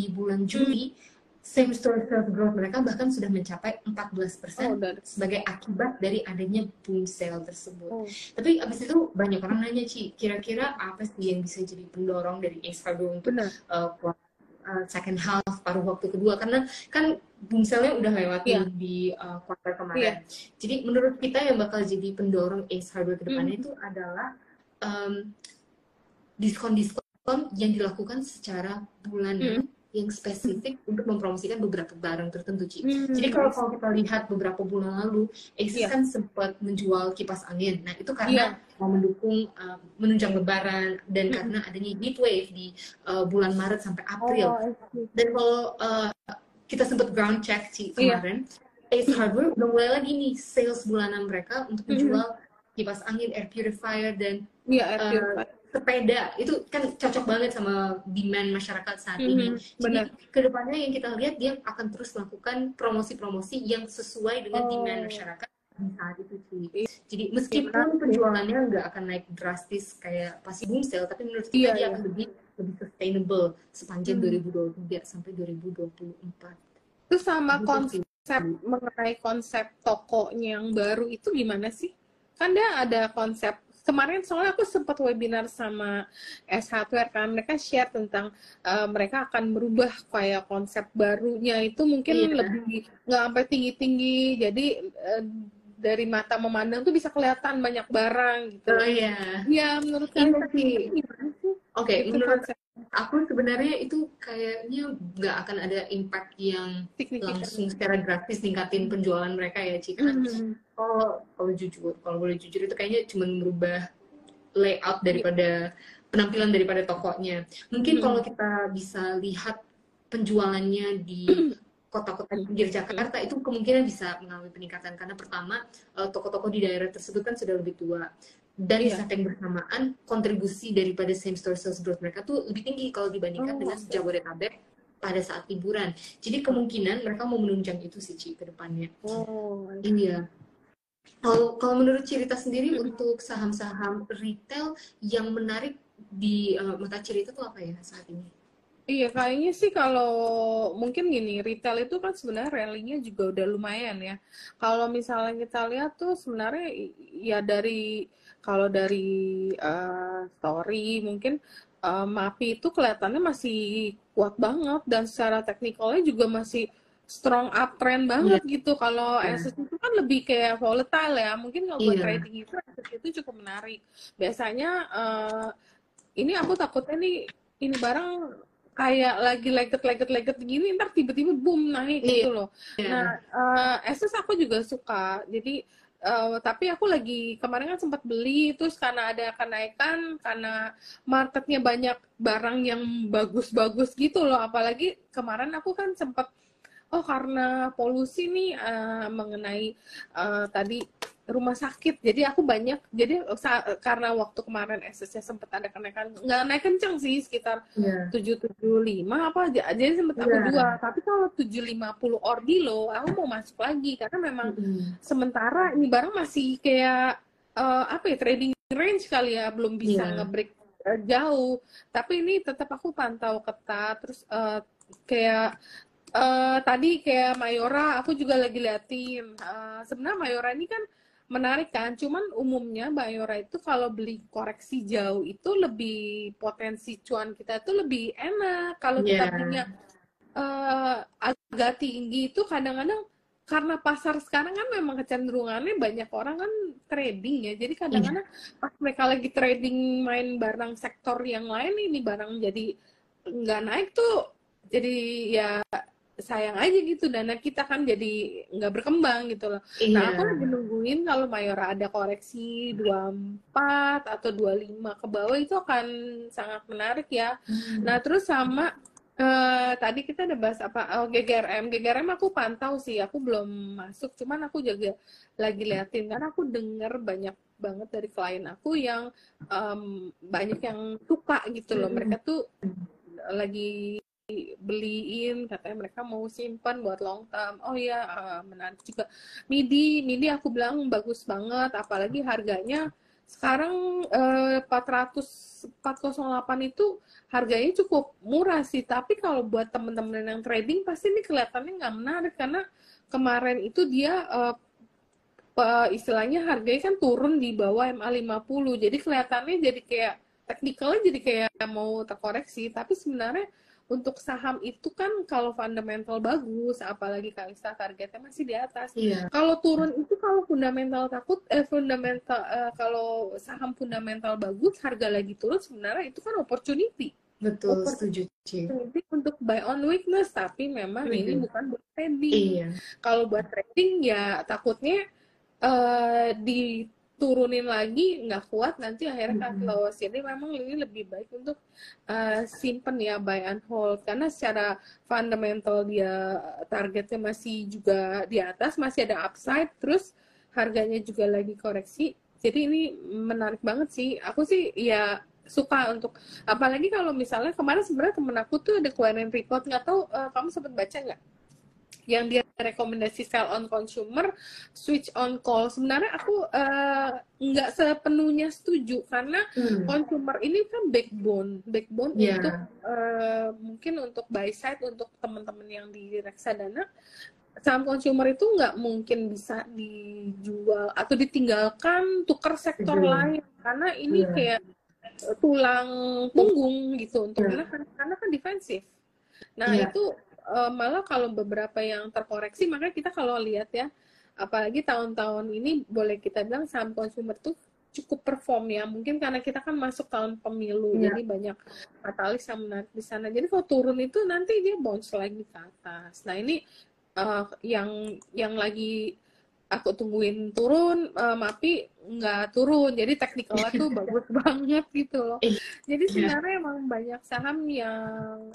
bulan Juli, same store sales growth mereka bahkan sudah mencapai 14% sebagai akibat dari adanya boom sale tersebut. Tapi abis itu banyak orang nanya, Ci, kira-kira apa sih yang bisa jadi pendorong dari Ace Hardware untuk second half, paruh waktu kedua, karena kan boom sale-nya udah lewat di quarter kemarin. Jadi menurut kita yang bakal jadi pendorong Ace Hardware ke depannya itu adalah diskon-diskon yang dilakukan secara bulanan yang spesifik untuk mempromosikan beberapa barang tertentu, Ci. Jadi kalau kita lihat beberapa bulan lalu, Asus kan sempat menjual kipas angin. Nah, itu karena mau mendukung menunjang lebaran dan karena adanya heat wave di bulan Maret sampai April. Dan kalau kita sempat ground check sih kemarin. Ace Hardware udah mulai lagi nih sales bulanan mereka untuk menjual kipas angin, air purifier, dan sepeda. Itu kan cocok banget sama demand masyarakat saat ini. Jadi kedepannya yang kita lihat, dia akan terus melakukan promosi-promosi yang sesuai dengan demand masyarakat saat itu sih. Jadi meskipun penjualannya nggak akan naik drastis kayak pasti boom sale, tapi menurut kita dia akan lebih sustainable sepanjang 2023 sampai 2024. Itu sama konsep mengenai konsep tokonya yang baru itu gimana sih? Kan dia ada konsep kemarin, soalnya aku sempat webinar sama S Hardware kan, mereka share tentang mereka akan merubah kayak konsep barunya itu mungkin lebih nggak sampai tinggi-tinggi, jadi dari mata memandang tuh bisa kelihatan banyak barang gitu. Ya menurut kalian gimana sih? Oke, menurut aku sebenarnya itu kayaknya nggak akan ada impact yang langsung secara gratis ningkatin penjualan mereka ya, Cika. Kalau boleh jujur itu kayaknya cuma merubah layout daripada penampilan daripada tokonya. Mungkin kalau kita bisa lihat penjualannya di kota-kota pinggir Jakarta itu kemungkinan bisa mengalami peningkatan, karena pertama toko-toko di daerah tersebut kan sudah lebih tua, dan di saat yang bersamaan kontribusi daripada same store sales growth mereka tuh lebih tinggi kalau dibandingkan dengan Jabodetabek pada saat liburan. Jadi kemungkinan mereka mau menunjang itu sih, Ci, ke depannya. Iya. Kalau menurut Cirita sendiri, untuk saham-saham retail yang menarik di mata Cirita tuh apa ya saat ini? Iya, kayaknya sih kalau mungkin gini, retail itu kan sebenarnya rally-nya juga udah lumayan ya. Kalau misalnya kita lihat tuh sebenarnya ya kalau dari story mungkin MAPI itu kelihatannya masih kuat banget, dan secara teknikalnya juga masih strong uptrend banget gitu. Kalau assets itu kan lebih kayak volatile ya. Mungkin kalau buat trading itu assets itu cukup menarik. Biasanya ini aku takutnya nih, ini barang kayak lagi leget gini, ntar tiba-tiba boom naik gitu loh. Nah, Asus aku juga suka. Jadi tapi aku lagi kemarin kan sempat beli, terus karena ada kenaikan, karena marketnya banyak barang yang bagus-bagus gitu loh. Apalagi kemarin aku kan sempat karena polusi nih mengenai tadi rumah sakit, jadi aku banyak, jadi karena waktu kemarin SS-nya sempat ada kenaikan, nggak naik kenceng sih, sekitar 775 apa aja, jadi sempat aku jual. Tapi kalau 750 ordilo aku mau masuk lagi, karena memang sementara ini barang masih kayak apa ya, trading range kali ya, belum bisa nge-break jauh. Tapi ini tetap aku pantau ketat. Terus kayak tadi kayak Mayora, aku juga lagi liatin. Sebenarnya Mayora ini kan menarik kan, cuman umumnya Mayora itu kalau beli koreksi jauh itu lebih potensi cuan kita itu lebih enak. Kalau kita punya agak tinggi itu kadang-kadang karena pasar sekarang kan memang kecenderungannya banyak orang kan trading ya, jadi kadang-kadang pas mereka lagi trading main barang sektor yang lain, ini barang jadi nggak naik tuh, jadi ya sayang aja gitu, dana kita kan jadi nggak berkembang gitu loh. Nah, aku lagi nungguin kalau Mayora ada koreksi 24 atau 25 ke bawah, itu akan sangat menarik ya. Nah, terus sama tadi kita udah bahas apa? GGRM aku pantau sih, aku belum masuk, cuman aku juga lagi liatin karena aku denger banyak banget dari klien aku yang banyak yang suka gitu loh. Mereka tuh lagi beliin, katanya mereka mau simpan buat long term. Oh ya, menarik juga. MIDI aku bilang bagus banget, apalagi harganya sekarang 408 itu harganya cukup murah sih. Tapi kalau buat teman-teman yang trading pasti ini kelihatannya nggak menarik, karena kemarin itu dia istilahnya harganya kan turun di bawah MA50, jadi kelihatannya jadi kayak teknikalnya jadi kayak mau terkoreksi. Tapi sebenarnya untuk saham itu kan kalau fundamental bagus, apalagi Kalista targetnya masih di atas. Kalau turun itu, kalau fundamental kalau saham fundamental bagus, harga lagi turun, sebenarnya itu kan opportunity. Betul, setuju, Ci. Untuk buy on weakness, tapi memang ini bukan buat trading. Kalau buat trading ya takutnya di turunin lagi nggak kuat, nanti akhirnya cut loss. Jadi memang ini lebih baik untuk simpen ya, buy and hold, karena secara fundamental dia targetnya masih juga di atas, masih ada upside, terus harganya juga lagi koreksi. Jadi ini menarik banget sih. Aku sih ya suka untuk, apalagi kalau misalnya kemarin sebenarnya temen aku tuh ada keluarin report, nggak tahu kamu sempat baca nggak, yang dia rekomendasi sell on consumer, switch on call. Sebenarnya aku nggak sepenuhnya setuju, karena consumer ini kan backbone untuk mungkin untuk buy side, untuk teman-teman yang di reksadana. Saham consumer itu nggak mungkin bisa dijual atau ditinggalkan tukar sektor lain, karena ini kayak tulang punggung gitu untuk karena kan defensif. Nah itu malah kalau beberapa yang terkoreksi, makanya kita kalau lihat ya, apalagi tahun-tahun ini boleh kita bilang saham consumer tuh cukup perform ya, mungkin karena kita kan masuk tahun pemilu, jadi banyak katalis yang menarik di sana. Jadi kalau turun itu nanti dia bounce lagi ke atas. Nah ini yang lagi aku tungguin turun, MAPI nggak turun, jadi teknikalnya tuh bagus banget gitu loh. Jadi sebenarnya emang banyak saham yang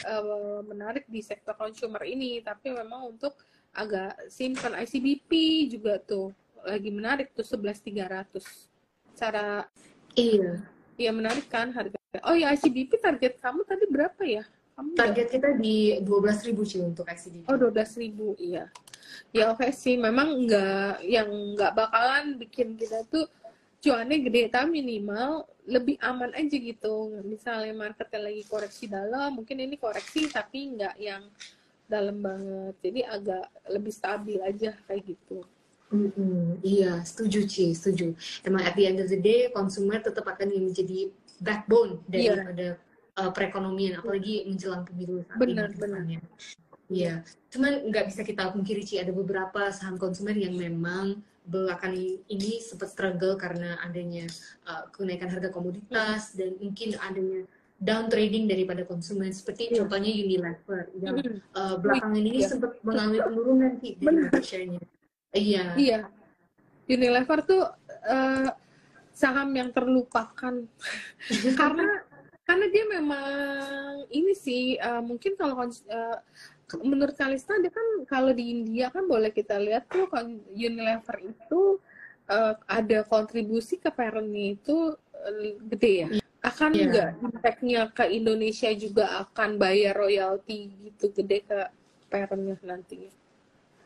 menarik di sektor consumer ini, tapi memang untuk agak simpan. ICBP juga tuh lagi menarik tuh 11.300. Cara iya menarik kan harga. Oh ya, ICBP target kamu tadi berapa ya? Target kita di 12.000 sih untuk ICBP. Oh 12.000, iya. Ya oke sih, memang nggak bakalan bikin kita tuh cuannya gede, tapi minimal lebih aman aja gitu. Misalnya marketnya lagi koreksi dalam, mungkin ini koreksi tapi nggak yang dalam banget, jadi agak lebih stabil aja kayak gitu. Iya, setuju Ci, setuju. Emang at the end of the day, konsumer tetap akan menjadi backbone daripada perekonomian, apalagi menjelang pemilu saat ini. Iya, cuman nggak bisa kita pungkiri Ci, ada beberapa saham konsumen yang memang belakangan ini sempat struggle karena adanya kenaikan harga komoditas dan mungkin adanya down trading daripada konsumen, seperti contohnya Unilever yang belakangan ini sempat mengalami penurunan Ci dari market share-nya. Iya, Unilever tuh saham yang terlupakan karena dia memang ini sih mungkin kalau menurut Kalista, dia kan kalau di India kan boleh kita lihat tuh Unilever itu ada kontribusi ke parentnya itu gede ya. Akan nggak impact-nya ke Indonesia juga akan bayar royalti gitu gede ke parentnya nantinya?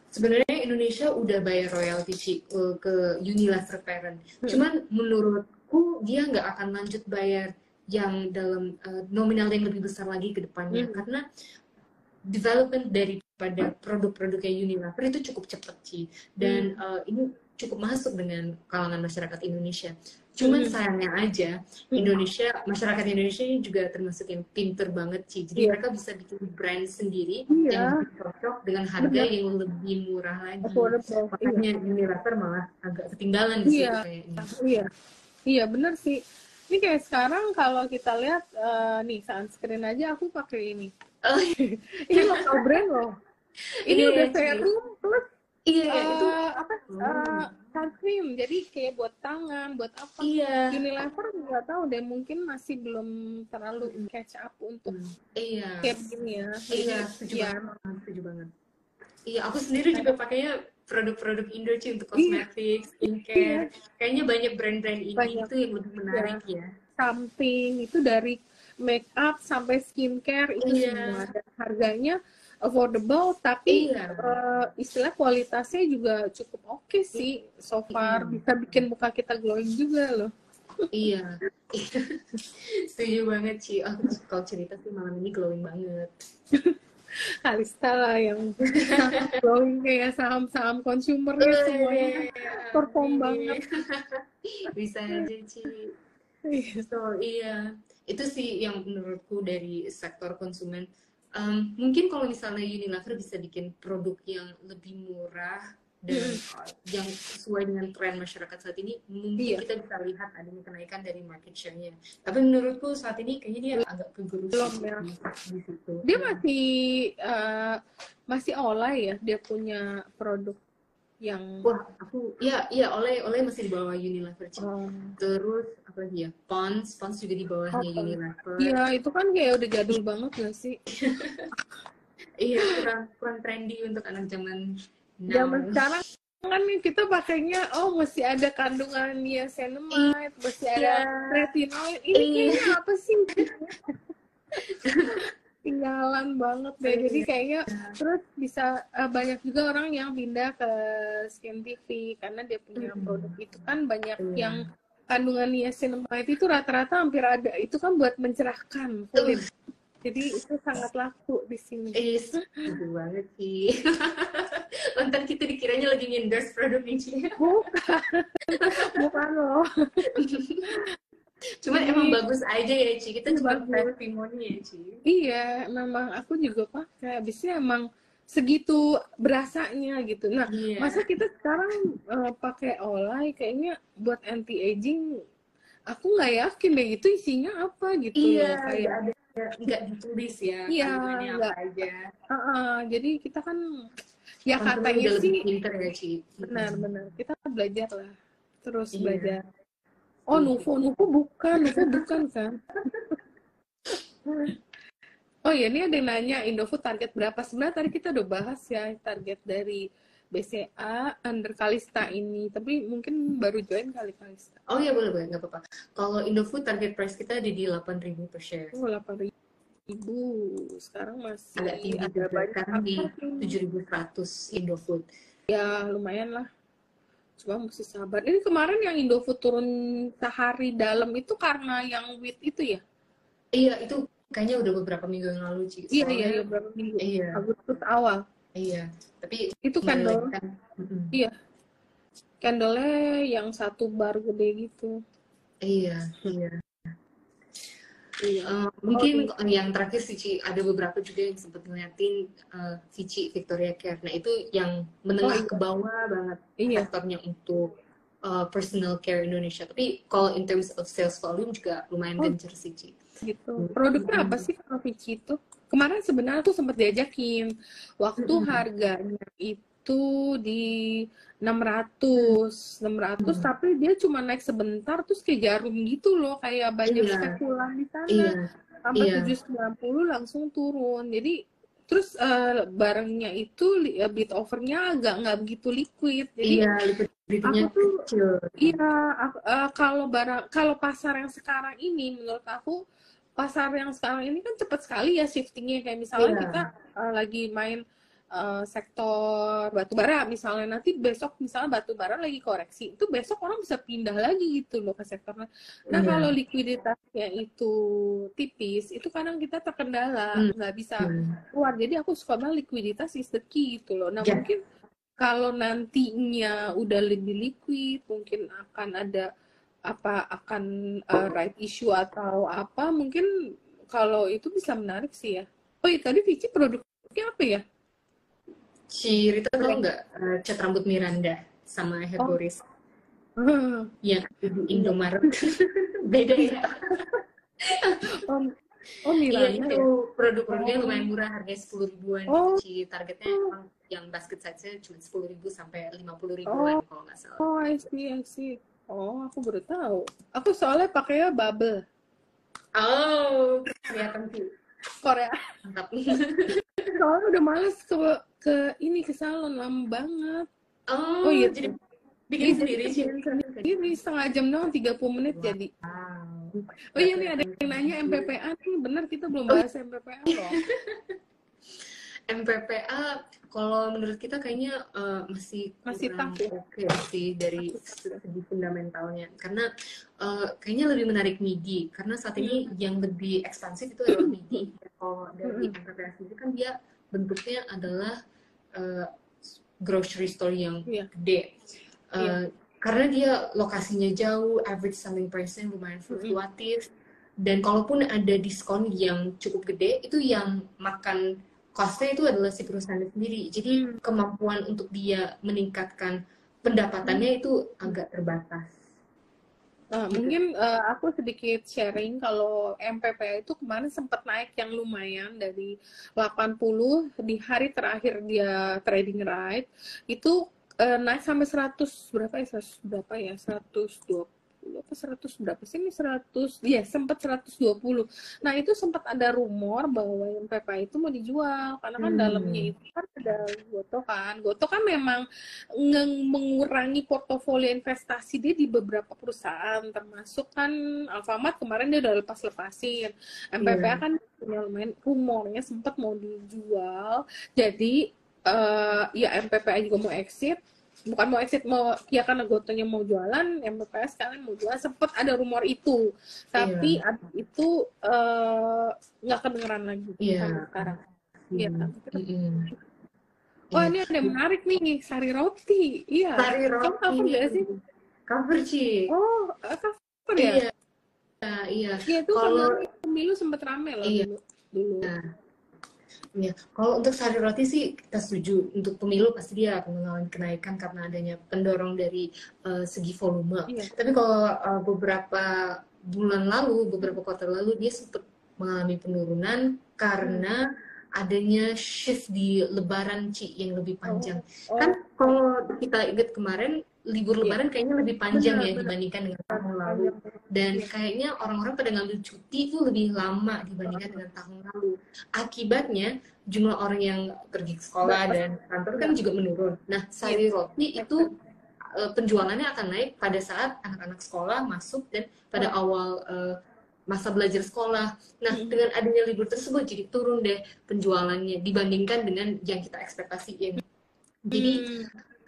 Sebenarnya Indonesia udah bayar royalti sih ke Unilever parent. Cuman menurutku dia nggak akan lanjut bayar yang dalam nominal yang lebih besar lagi ke depannya, karena development daripada produk-produknya Unilever itu cukup cepat sih, dan ini cukup masuk dengan kalangan masyarakat Indonesia. Cuman sayangnya aja masyarakat Indonesia ini juga termasuk yang pinter banget sih, jadi mereka bisa bikin brand sendiri yang cocok dengan harga yang lebih murah lagi. Makanya Unilever malah agak ketinggalan di situ kayaknya. Iya bener sih. Ini kayak sekarang kalau kita lihat nih sunscreen aja aku pakai ini. Ini lokal brand loh. Ini udah serum plus itu sunscreen, jadi kayak buat tangan, buat apa? Unilever nggak tahu deh, mungkin masih belum terlalu catch up untuk kayak begini ya. Setuju banget. Iya, aku sendiri juga pakainya produk-produk Indo sih untuk kosmetik, skincare. Kayaknya banyak brand-brand ini itu yang lebih menarik ya. Samping itu dari make up sampai skincare itu semua, dan harganya affordable, tapi istilah kualitasnya juga cukup oke sih so far. Bisa bikin muka kita glowing juga loh. Iya, setuju banget sih. Aku kalau cerita sih malam ini glowing banget. Kalista lah yang glowing, kayak saham-saham consumernya semuanya perform banget. Bisa aja Ci. So itu sih yang menurutku dari sektor konsumen. Mungkin kalau misalnya Unilever bisa bikin produk yang lebih murah dan yang sesuai dengan tren masyarakat saat ini, mungkin kita bisa lihat adanya kenaikan dari market share-nya. Tapi menurutku saat ini kayaknya dia agak kegerus di situ. Dia masih online ya, dia punya produk yang Wah, aku oleh masih di bawah Unilever, Ci. Terus apa lagi ya? Pons juga di bawahnya Unilever. Iya, itu kan kayak udah jadul banget gak sih? Iya, kurang trendy untuk anak zaman Zaman now. sekarang kan kita pakainya masih ada kandungan niacinamide, masih ada retinoid. Ini kayaknya apa sih? Tinggalan banget deh. Jadi kayaknya terus bisa banyak juga orang yang pindah ke Skin TV karena dia punya produk itu kan banyak yang kandungan niacinamide itu rata-rata hampir ada. Itu kan buat mencerahkan kulit. Jadi itu sangat laku di sini. Setuju banget sih. Ntar kita dikiranya lagi endorse produk ini. Bukan loh. Cuman emang bagus aja ya, Ci. Kita cuma testimoni ya, Ci. Iya, memang aku juga pakai. Habisnya emang segitu berasanya gitu. Nah, masa kita sekarang pakai olay kayaknya buat anti aging, aku nggak yakin deh itu isinya apa gitu. Iya, kayak nggak ditulis ya, kandungannya apa aja. Jadi kita kan ya katanya udah sih lebih pinter ya, Ci. Benar-benar kita belajar lah, terus belajar. Nuvo bukan kan? Oh ya, ini ada yang nanya Indofood target berapa? Sebenarnya tadi kita udah bahas ya target dari BCA under Kalista ini, tapi mungkin baru join kali Kalista. Oh iya, boleh, nggak apa-apa. Kalau Indofood target price kita ada di 8.000 per share. 8.000. Sekarang masih agak tinggi juga, sekarang di 7.100 Indofood. Ya lumayan lah, cuma mesti sabar. Ini kemarin yang Indofood turun sehari dalam itu karena yang wheat itu ya? Iya, itu kayaknya udah beberapa minggu yang lalu, Ci. Iya, beberapa minggu. Iya. Agustus awal. Iya, tapi itu candle. Iya. Candle-nya yang satu bar gede gitu. Iya. Mungkin yang terakhir sih, Ci, ada beberapa juga yang sempat ngeliatin Vichy Victoria Care. Nah, itu yang menengah ke bawah banget sektornya untuk personal care Indonesia. Tapi kalau in terms of sales volume juga lumayan gencar sih, Ci. Gitu. Produknya apa sih kalau Vichy itu? Kemarin sebenarnya tuh sempat diajakin waktu harganya itu di 600 tapi dia cuma naik sebentar terus kayak jarum gitu loh, kayak banyak spekulan di sana. Sampai 790 langsung turun. Jadi terus barangnya itu bid overnya agak nggak begitu liquid. Jadi liquidnya kecil. Kalau pasar yang sekarang ini menurut aku, pasar yang sekarang ini kan cepat sekali ya shiftingnya, kayak misalnya kita lagi main sektor batubara misalnya, nanti besok misalnya batubara lagi koreksi, itu besok orang bisa pindah lagi gitu loh ke sektornya. Nah kalau likuiditasnya itu tipis, itu kadang kita terkendala, nggak bisa keluar. Jadi aku suka banget likuiditas is the key gitu loh. Nah mungkin kalau nantinya udah lebih liquid, mungkin akan ada right issue atau apa, mungkin kalau itu bisa menarik sih ya. Oh iya, tadi Vichy produknya apa ya? Si Rita tahu nggak cat rambut Miranda sama Herboris? Yang di Indomaret. Beda ya. Miranda. Iya, itu produk-produknya lumayan murah, harganya 10 ribuan. Si targetnya emang yang basket size-nya cuma 10 ribu sampai 50 ribuan kalau nggak salah. I see. Aku baru tahu. Aku soalnya pakainya Bubble. Kelihatan sih. Korea. Mantap. Soalnya udah males ke salon, lama banget. Iya. Jadi bikin sendiri sih. Ini setengah jam doang, 30 menit jadi. Oh iya, nih ada yang nanya MPPA nih, bener kita belum bahas MPPA loh. MPPA kalau menurut kita kayaknya masih kurang oke sih dari segi fundamentalnya, karena kayaknya lebih menarik MIDI, karena saat ini yang lebih ekspansif itu adalah MIDI. Kalau dari MPPA sendiri kan dia bentuknya adalah grocery store yang gede, karena dia lokasinya jauh, average selling price-nya lumayan fluktuatif, dan kalaupun ada diskon yang cukup gede, itu yang makan cost-nya itu adalah si perusahaan sendiri. Jadi kemampuan untuk dia meningkatkan pendapatannya itu agak terbatas. Mungkin aku sedikit sharing kalau MPPA itu kemarin sempat naik yang lumayan dari 80 di hari terakhir dia trading right, itu naik sampai 100 berapa ya, 100 berapa ya, 120 apa 100 berapa sih ini, 100 ya, sempat 120. Nah itu sempat ada rumor bahwa yang PPA itu mau dijual karena kan dalamnya itu kan ada Gotoh kan memang mengurangi portofolio investasi dia di beberapa perusahaan, termasuk kan Alfamart kemarin dia udah lepasin. MPPA kan punya lumayan, rumornya sempat mau dijual, jadi ya MPPA juga mau exit, bukan mau exit, mau ya karena Gotohnya mau jualan, MPPA sekarang mau jualan, sempat ada rumor itu, tapi itu nggak kedengeran lagi sampai sekarang. Iya. Oh ini ada yang menarik nih, Sari Roti. Iya. Sari Roti. Kamu cover nggak sih? Cover Ci. Oh cover ya? Iya. Iya itu kalau pemilu sempat rame loh dulu. Ya, kalau untuk Sari Roti sih kita setuju, untuk pemilu pasti dia akan mengalami kenaikan karena adanya pendorong dari segi volume. Tapi kalau beberapa bulan lalu, beberapa kuartal lalu dia sempat mengalami penurunan karena adanya shift di Lebaran Ci yang lebih panjang. Kan kalau kita ingat kemarin libur Lebaran kayaknya lebih panjang ya dibandingkan dengan tahun lalu, dan kayaknya orang-orang pada ngambil cuti itu lebih lama dibandingkan dengan tahun lalu. Akibatnya jumlah orang yang pergi ke sekolah dan kantor kan juga menurun. Nah, Sari Roti itu penjualannya akan naik pada saat anak-anak sekolah masuk dan pada awal masa belajar sekolah. Nah, dengan adanya libur tersebut jadi turun deh penjualannya dibandingkan dengan yang kita ekspektasiin. Jadi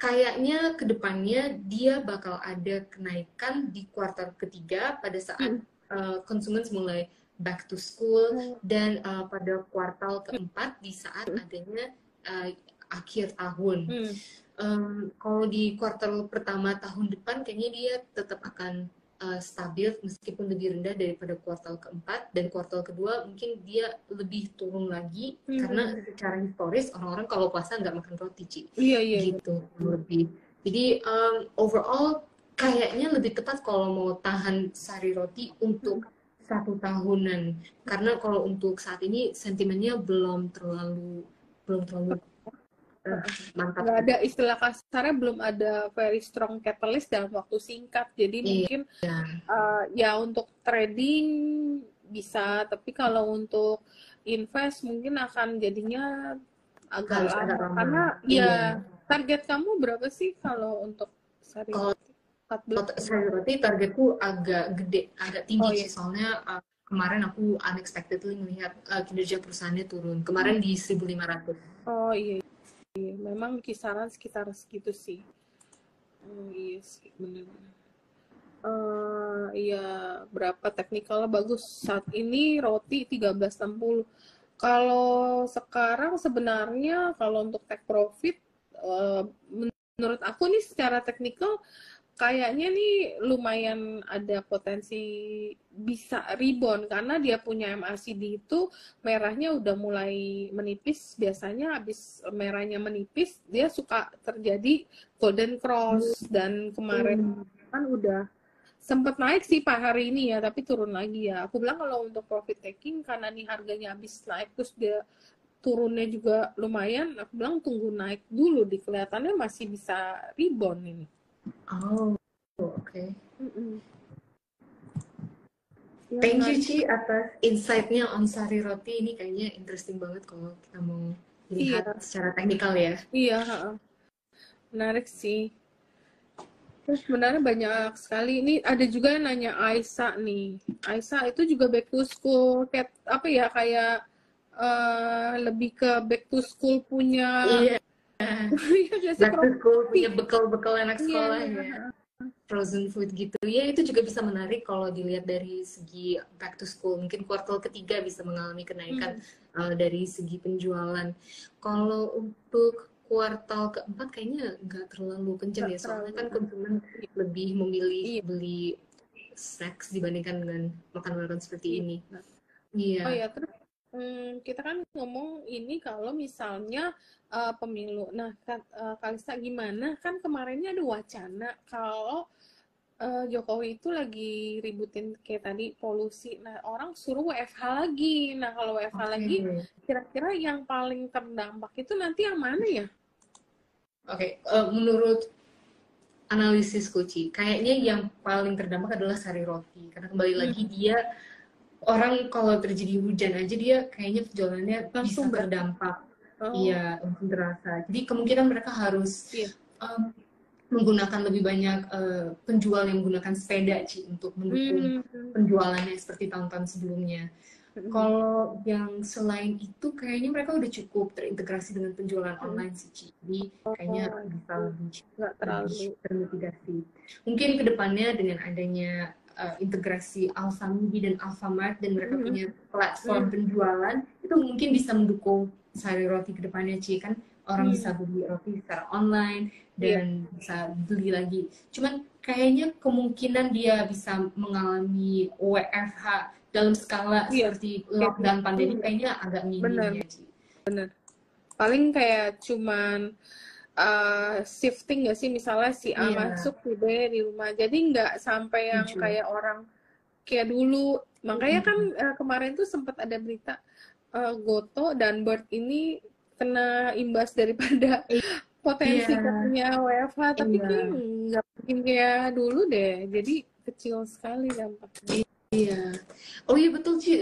kayaknya kedepannya dia bakal ada kenaikan di kuartal ketiga pada saat konsumen mulai back to school, dan pada kuartal keempat di saat adanya akhir tahun. Kalau di kuartal pertama tahun depan kayaknya dia tetap akan stabil meskipun lebih rendah daripada kuartal keempat, dan kuartal kedua mungkin dia lebih turun lagi karena secara historis orang-orang kalau puasa nggak makan roti Ci. Gitu lebih. Jadi overall kayaknya lebih tepat kalau mau tahan Sari Roti untuk 1 tahunan, karena kalau untuk saat ini sentimennya belum terlalu mantap. Nggak ada, istilah kasarnya belum ada very strong catalyst dalam waktu singkat, jadi mungkin ya untuk trading bisa, tapi kalau untuk invest mungkin akan jadinya agak lama karena ya target kamu berapa sih kalau untuk Sari Roti? Sari Roti targetku agak gede, agak tinggi sih, soalnya kemarin aku unexpectedly melihat kinerja perusahaannya turun kemarin di 1.500. Oh iya. Memang kisaran sekitar segitu sih. Iya sih, benar-benar. Iya, berapa teknikalnya bagus. Saat ini roti 1360. Kalau sekarang sebenarnya kalau untuk take profit, menurut aku nih secara teknikal kayaknya nih lumayan ada potensi bisa rebound karena dia punya MACD itu merahnya udah mulai menipis. Biasanya habis merahnya menipis dia suka terjadi golden cross, dan kemarin kan udah sempat naik sih Pak hari ini ya, tapi turun lagi ya. Aku bilang kalau untuk profit taking karena nih harganya habis naik terus dia turunnya juga lumayan, aku bilang tunggu naik dulu, di kelihatannya masih bisa rebound ini. Oh, oke. Thank you Ci atas insight-nya on Sari Roti, ini kayaknya interesting banget kalau kita mau lihat secara teknikal ya. Iya, menarik sih. Terus sebenarnya banyak sekali. Ini ada juga yang nanya Aisyah nih. Aisyah itu juga back to school, kayak apa ya, kayak lebih ke back to school punya. Back to school punya bekal-bekal anak sekolah ya. Frozen food gitu ya, itu juga bisa menarik kalau dilihat dari segi back to school. Mungkin kuartal ketiga bisa mengalami kenaikan dari segi penjualan. Kalau untuk kuartal keempat kayaknya nggak terlalu kencang ya, soalnya kan konsumen lebih memilih beli snacks dibandingkan dengan makan-makan seperti ini. Oh ya, terus kita kan ngomong ini kalau misalnya pemilu. Nah, Kalista gimana? Kan kemarinnya ada wacana kalau Jokowi itu lagi ributin kayak tadi polusi. Nah, orang suruh WFH lagi. Nah, kalau WFH lagi, kira-kira yang paling terdampak itu nanti yang mana ya? Menurut analisis Ci, kayaknya yang paling terdampak adalah sari roti, karena kembali lagi dia orang kalau terjadi hujan aja dia kayaknya penjualannya langsung bisa terdampak. Oh. Iya, langsung terasa. Jadi kemungkinan mereka harus menggunakan lebih banyak penjual yang menggunakan sepeda Ci untuk mendukung penjualannya seperti tahun-tahun sebelumnya. Kalau yang selain itu kayaknya mereka udah cukup terintegrasi dengan penjualan online sih Ci. Jadi kayaknya bisa lebih termitigasi. Mungkin kedepannya dengan adanya integrasi Alfamidi dan Alfamart dan mereka punya platform penjualan, itu mungkin bisa mendukung sari roti kedepannya Ci, kan orang bisa beli roti secara online dan bisa beli lagi. Cuman kayaknya kemungkinan dia bisa mengalami WFH dalam skala seperti lockdown pandemi kayaknya agak minim ya Ci. Bener. Paling kayak cuman shifting nggak sih, misalnya si A masuk si B di rumah, jadi nggak sampai yang kayak orang kayak dulu. Makanya kan kemarin tuh sempat ada berita Goto dan Bird ini kena imbas daripada potensi katanya WFH, tapi kayak nggak mungkin kayak dulu deh, jadi kecil sekali dampaknya. Iya. Oh iya betul Ci,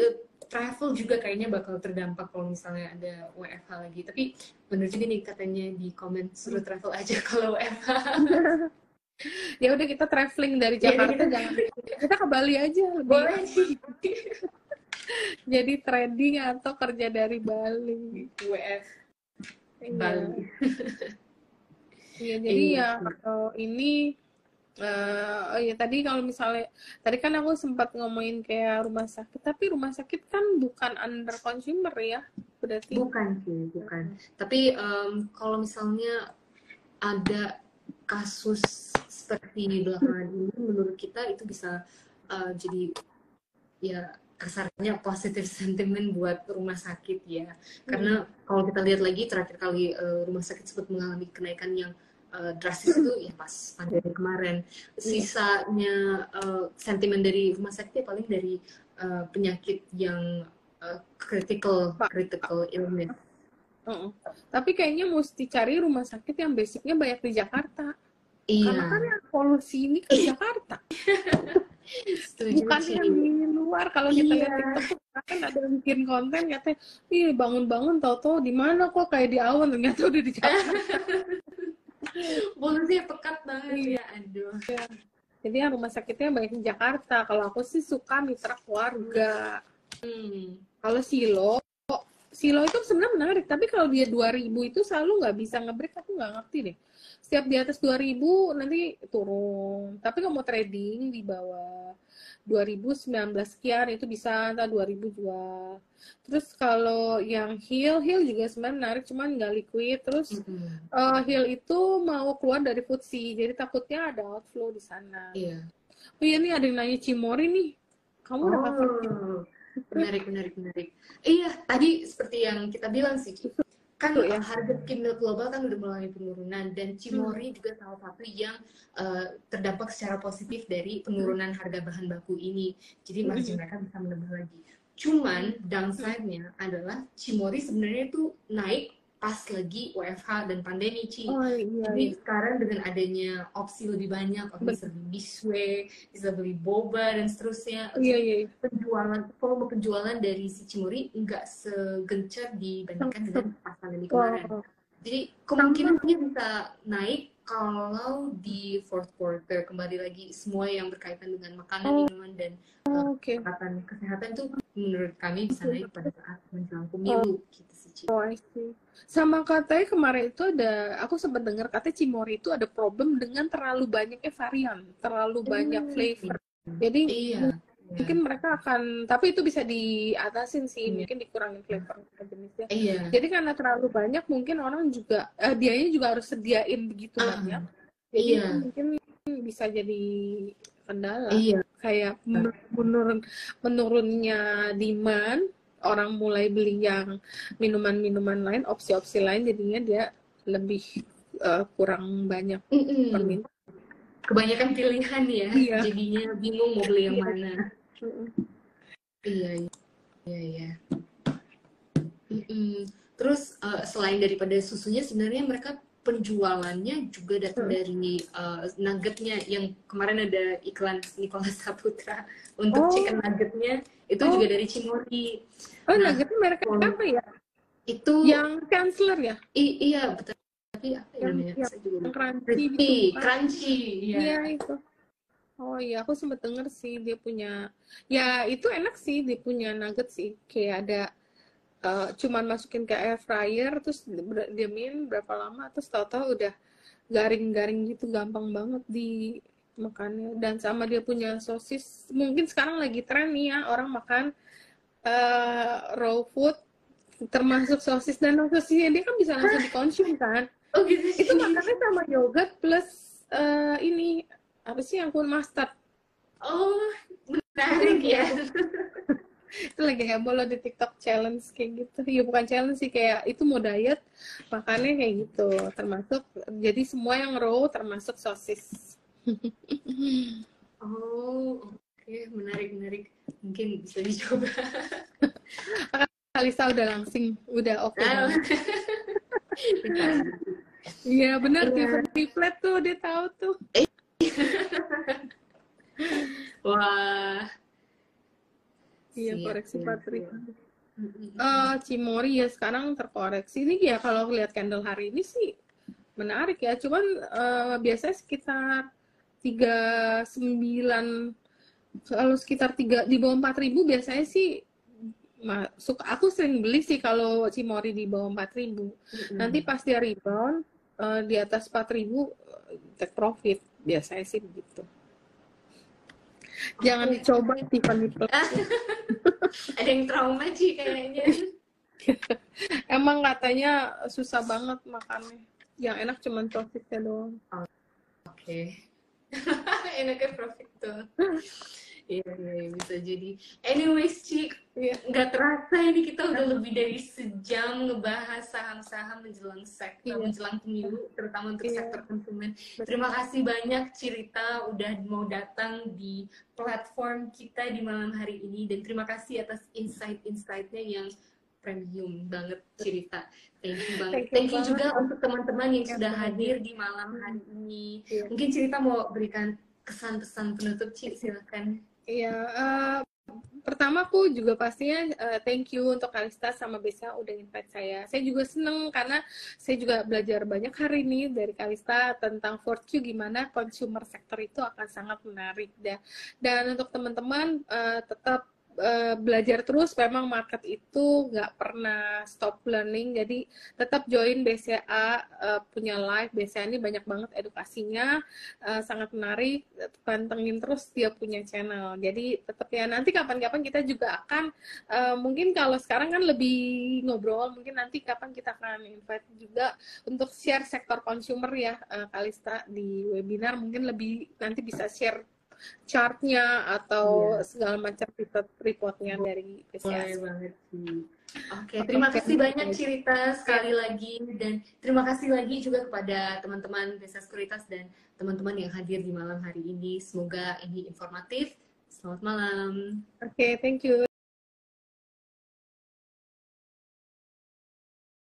travel juga kayaknya bakal terdampak kalau misalnya ada WFH lagi. Tapi bener juga nih katanya di komen suruh travel aja kalau WFH. Ya udah kita traveling dari Jakarta, jangan kita ke Bali aja lebih. Boleh sih. Jadi trading atau kerja dari Bali. WF Bali. Iya, jadi ya ini ya tadi kalau misalnya tadi kan aku sempat ngomongin kayak rumah sakit, tapi rumah sakit kan bukan under consumer ya, berarti. Bukan sih, bukan. Tapi kalau misalnya ada kasus seperti di belakangan ini, menurut kita itu bisa jadi ya kasarnya positif sentimen buat rumah sakit ya. Karena kalau kita lihat lagi terakhir kali rumah sakit sempat mengalami kenaikan yang drastis itu ya pas pandemi kemarin. Sisanya sentimen dari rumah sakit ya paling dari penyakit yang critical illness. Tapi kayaknya mesti cari rumah sakit yang basicnya banyak di Jakarta. Iya. Karena kan yang polusi ini ke Jakarta. Bukan yang di luar. Kalau kita lihat TikTok kan ada yang bikin konten katanya, ih bangun-bangun tau-tau di mana kok kayak di awan, ternyata udah di Jakarta. Polusinya pekat banget ya, aduh. Jadi yang rumah sakitnya banyak di Jakarta. Kalau aku sih suka mitra keluarga. Kalau Silo itu sebenarnya menarik, tapi kalau dia 2000 itu selalu nggak bisa nge-break, aku nggak ngerti deh. Setiap di atas 2000 nanti turun. Tapi kalau mau trading di bawah 2019 sekian itu bisa, entah 2000 jual. Terus kalau yang Hill juga sebenarnya menarik, cuman nggak liquid. Terus Hill itu mau keluar dari FTSE, jadi takutnya ada outflow di sana. Iya. Oh iya nih ada yang nanya Cimori nih. Kamu udah cover? Menarik. Iya, tadi seperti yang kita bilang sih, kan harga kimia global kan udah mulai penurunan dan Cimori juga salah satu yang terdampak secara positif dari penurunan harga bahan baku ini. Jadi margin mereka bisa menambah lagi. Cuman downside-nya adalah Cimori sebenarnya itu naik pas lagi WFH dan pandemi, Ci. Jadi sekarang dengan adanya opsi lebih banyak, bisa beli Biswe, bisa beli boba dan seterusnya. Volume penjualan dari si Cimori nggak segencar dibandingkan dengan pas pandemi kemarin. Jadi kemungkinannya bisa naik kalau di fourth quarter. Kembali lagi semua yang berkaitan dengan makanan, minuman dan kesehatan itu menurut kami bisa naik pada saat menjelang pemilu gitu sih, Ci. Sama katanya kemarin itu aku sempat dengar katanya Cimori itu ada problem dengan terlalu banyaknya varian, terlalu banyak flavor. Jadi mungkin mereka akan, tapi itu bisa diatasin sih, mungkin dikurangin flavor jenisnya. Jadi karena terlalu banyak, mungkin orang juga dianya juga harus sediain begitu banyak. Jadi mungkin bisa jadi kendala. Kayak menurunnya demand, orang mulai beli yang minuman-minuman lain, opsi-opsi lain, jadinya dia lebih kurang banyak permintaan. Kebanyakan pilihan ya, jadinya bingung mau beli yang mana. Iya. Terus selain daripada susunya, sebenarnya mereka penjualannya juga datang dari nuggetnya yang kemarin ada iklan Nicholas Saputra untuk chicken nuggetnya itu juga dari Cimory. Nah, nuggetnya merek apa ya? Itu yang Chancellor ya? Iya betul. Tapi apa ya namanya? Yang Saya juga crunchy gitu. bukan? Crunchy. Iya itu. Oh iya, aku sempet denger sih dia punya, ya itu enak sih dia punya nugget sih, kayak ada cuman masukin ke air fryer terus diamin berapa lama terus tahu-tahu udah garing-garing gitu, gampang banget dimakannya. Dan sama dia punya sosis, mungkin sekarang lagi tren nih ya orang makan raw food termasuk sosis, dan sosisnya dia kan bisa langsung dikonsum kan. Oh gitu. Itu makannya sama yogurt plus ini apa sih yang pun mustard. Oh menarik ya. Itu lagi heboh loh di TikTok, challenge kayak gitu. Ya bukan challenge sih, kayak itu mau diet makannya kayak gitu, termasuk jadi semua yang raw termasuk sosis. Oh oke, menarik mungkin bisa dicoba. Kalista udah langsing, udah oke banget. Iya benar, Tiffany Flat tuh dia tahu tuh. Wah. Iya, koreksi Patri. Cimory ya sekarang terkoreksi. Ini ya kalau lihat candle hari ini sih menarik ya. Cuman biasanya sekitar 39, kalau sekitar 3 di bawah 4.000 biasanya sih aku sering beli sih kalau Cimory di bawah 4.000. Nanti pas dia rebound di atas 4.000 take profit, biasanya sih begitu. Jangan dicoba Tiffany Plus. Ada yang trauma sih kayaknya. Emang katanya susah banget makannya. Yang enak cuma profitnya doang. Oke. Enaknya profit tuh. Iya, bisa jadi. Anyways, Cik, nggak terasa ini kita udah lebih dari sejam ngebahas saham-saham menjelang sektor, menjelang pemilu, terutama untuk sektor konsumen. Terima kasih banyak Cirita udah mau datang di platform kita di malam hari ini, dan terima kasih atas insight-insightnya yang premium banget Cirita. Thank you banget. Thank you juga untuk teman-teman yang sudah hadir di malam hari ini. Mungkin Cirita mau berikan kesan-pesan penutup, Cik, silakan. Iya, pertama aku juga pastinya thank you untuk Kalista sama Besa udah invite saya. Saya juga seneng karena saya juga belajar banyak hari ini dari Kalista tentang 4Q, gimana consumer sector itu akan sangat menarik. Dan untuk teman-teman tetap belajar terus, memang market itu nggak pernah stop learning, jadi tetap join BCA, punya live BCA ini banyak banget edukasinya, sangat menarik, pantengin terus dia punya channel. Jadi tetap ya, nanti kapan-kapan kita juga akan mungkin kalau sekarang kan lebih ngobrol, mungkin nanti kapan kita akan invite juga untuk share sektor consumer ya, Kalista di webinar mungkin lebih nanti bisa share chartnya atau segala macam reportnya dari BCA. Boleh banget sih. Oke, terima kasih banyak Cirita sekali lagi, dan terima kasih lagi juga kepada teman-teman BCA Sekuritas dan teman-teman yang hadir di malam hari ini. Semoga ini informatif. Selamat malam. Oke, thank you.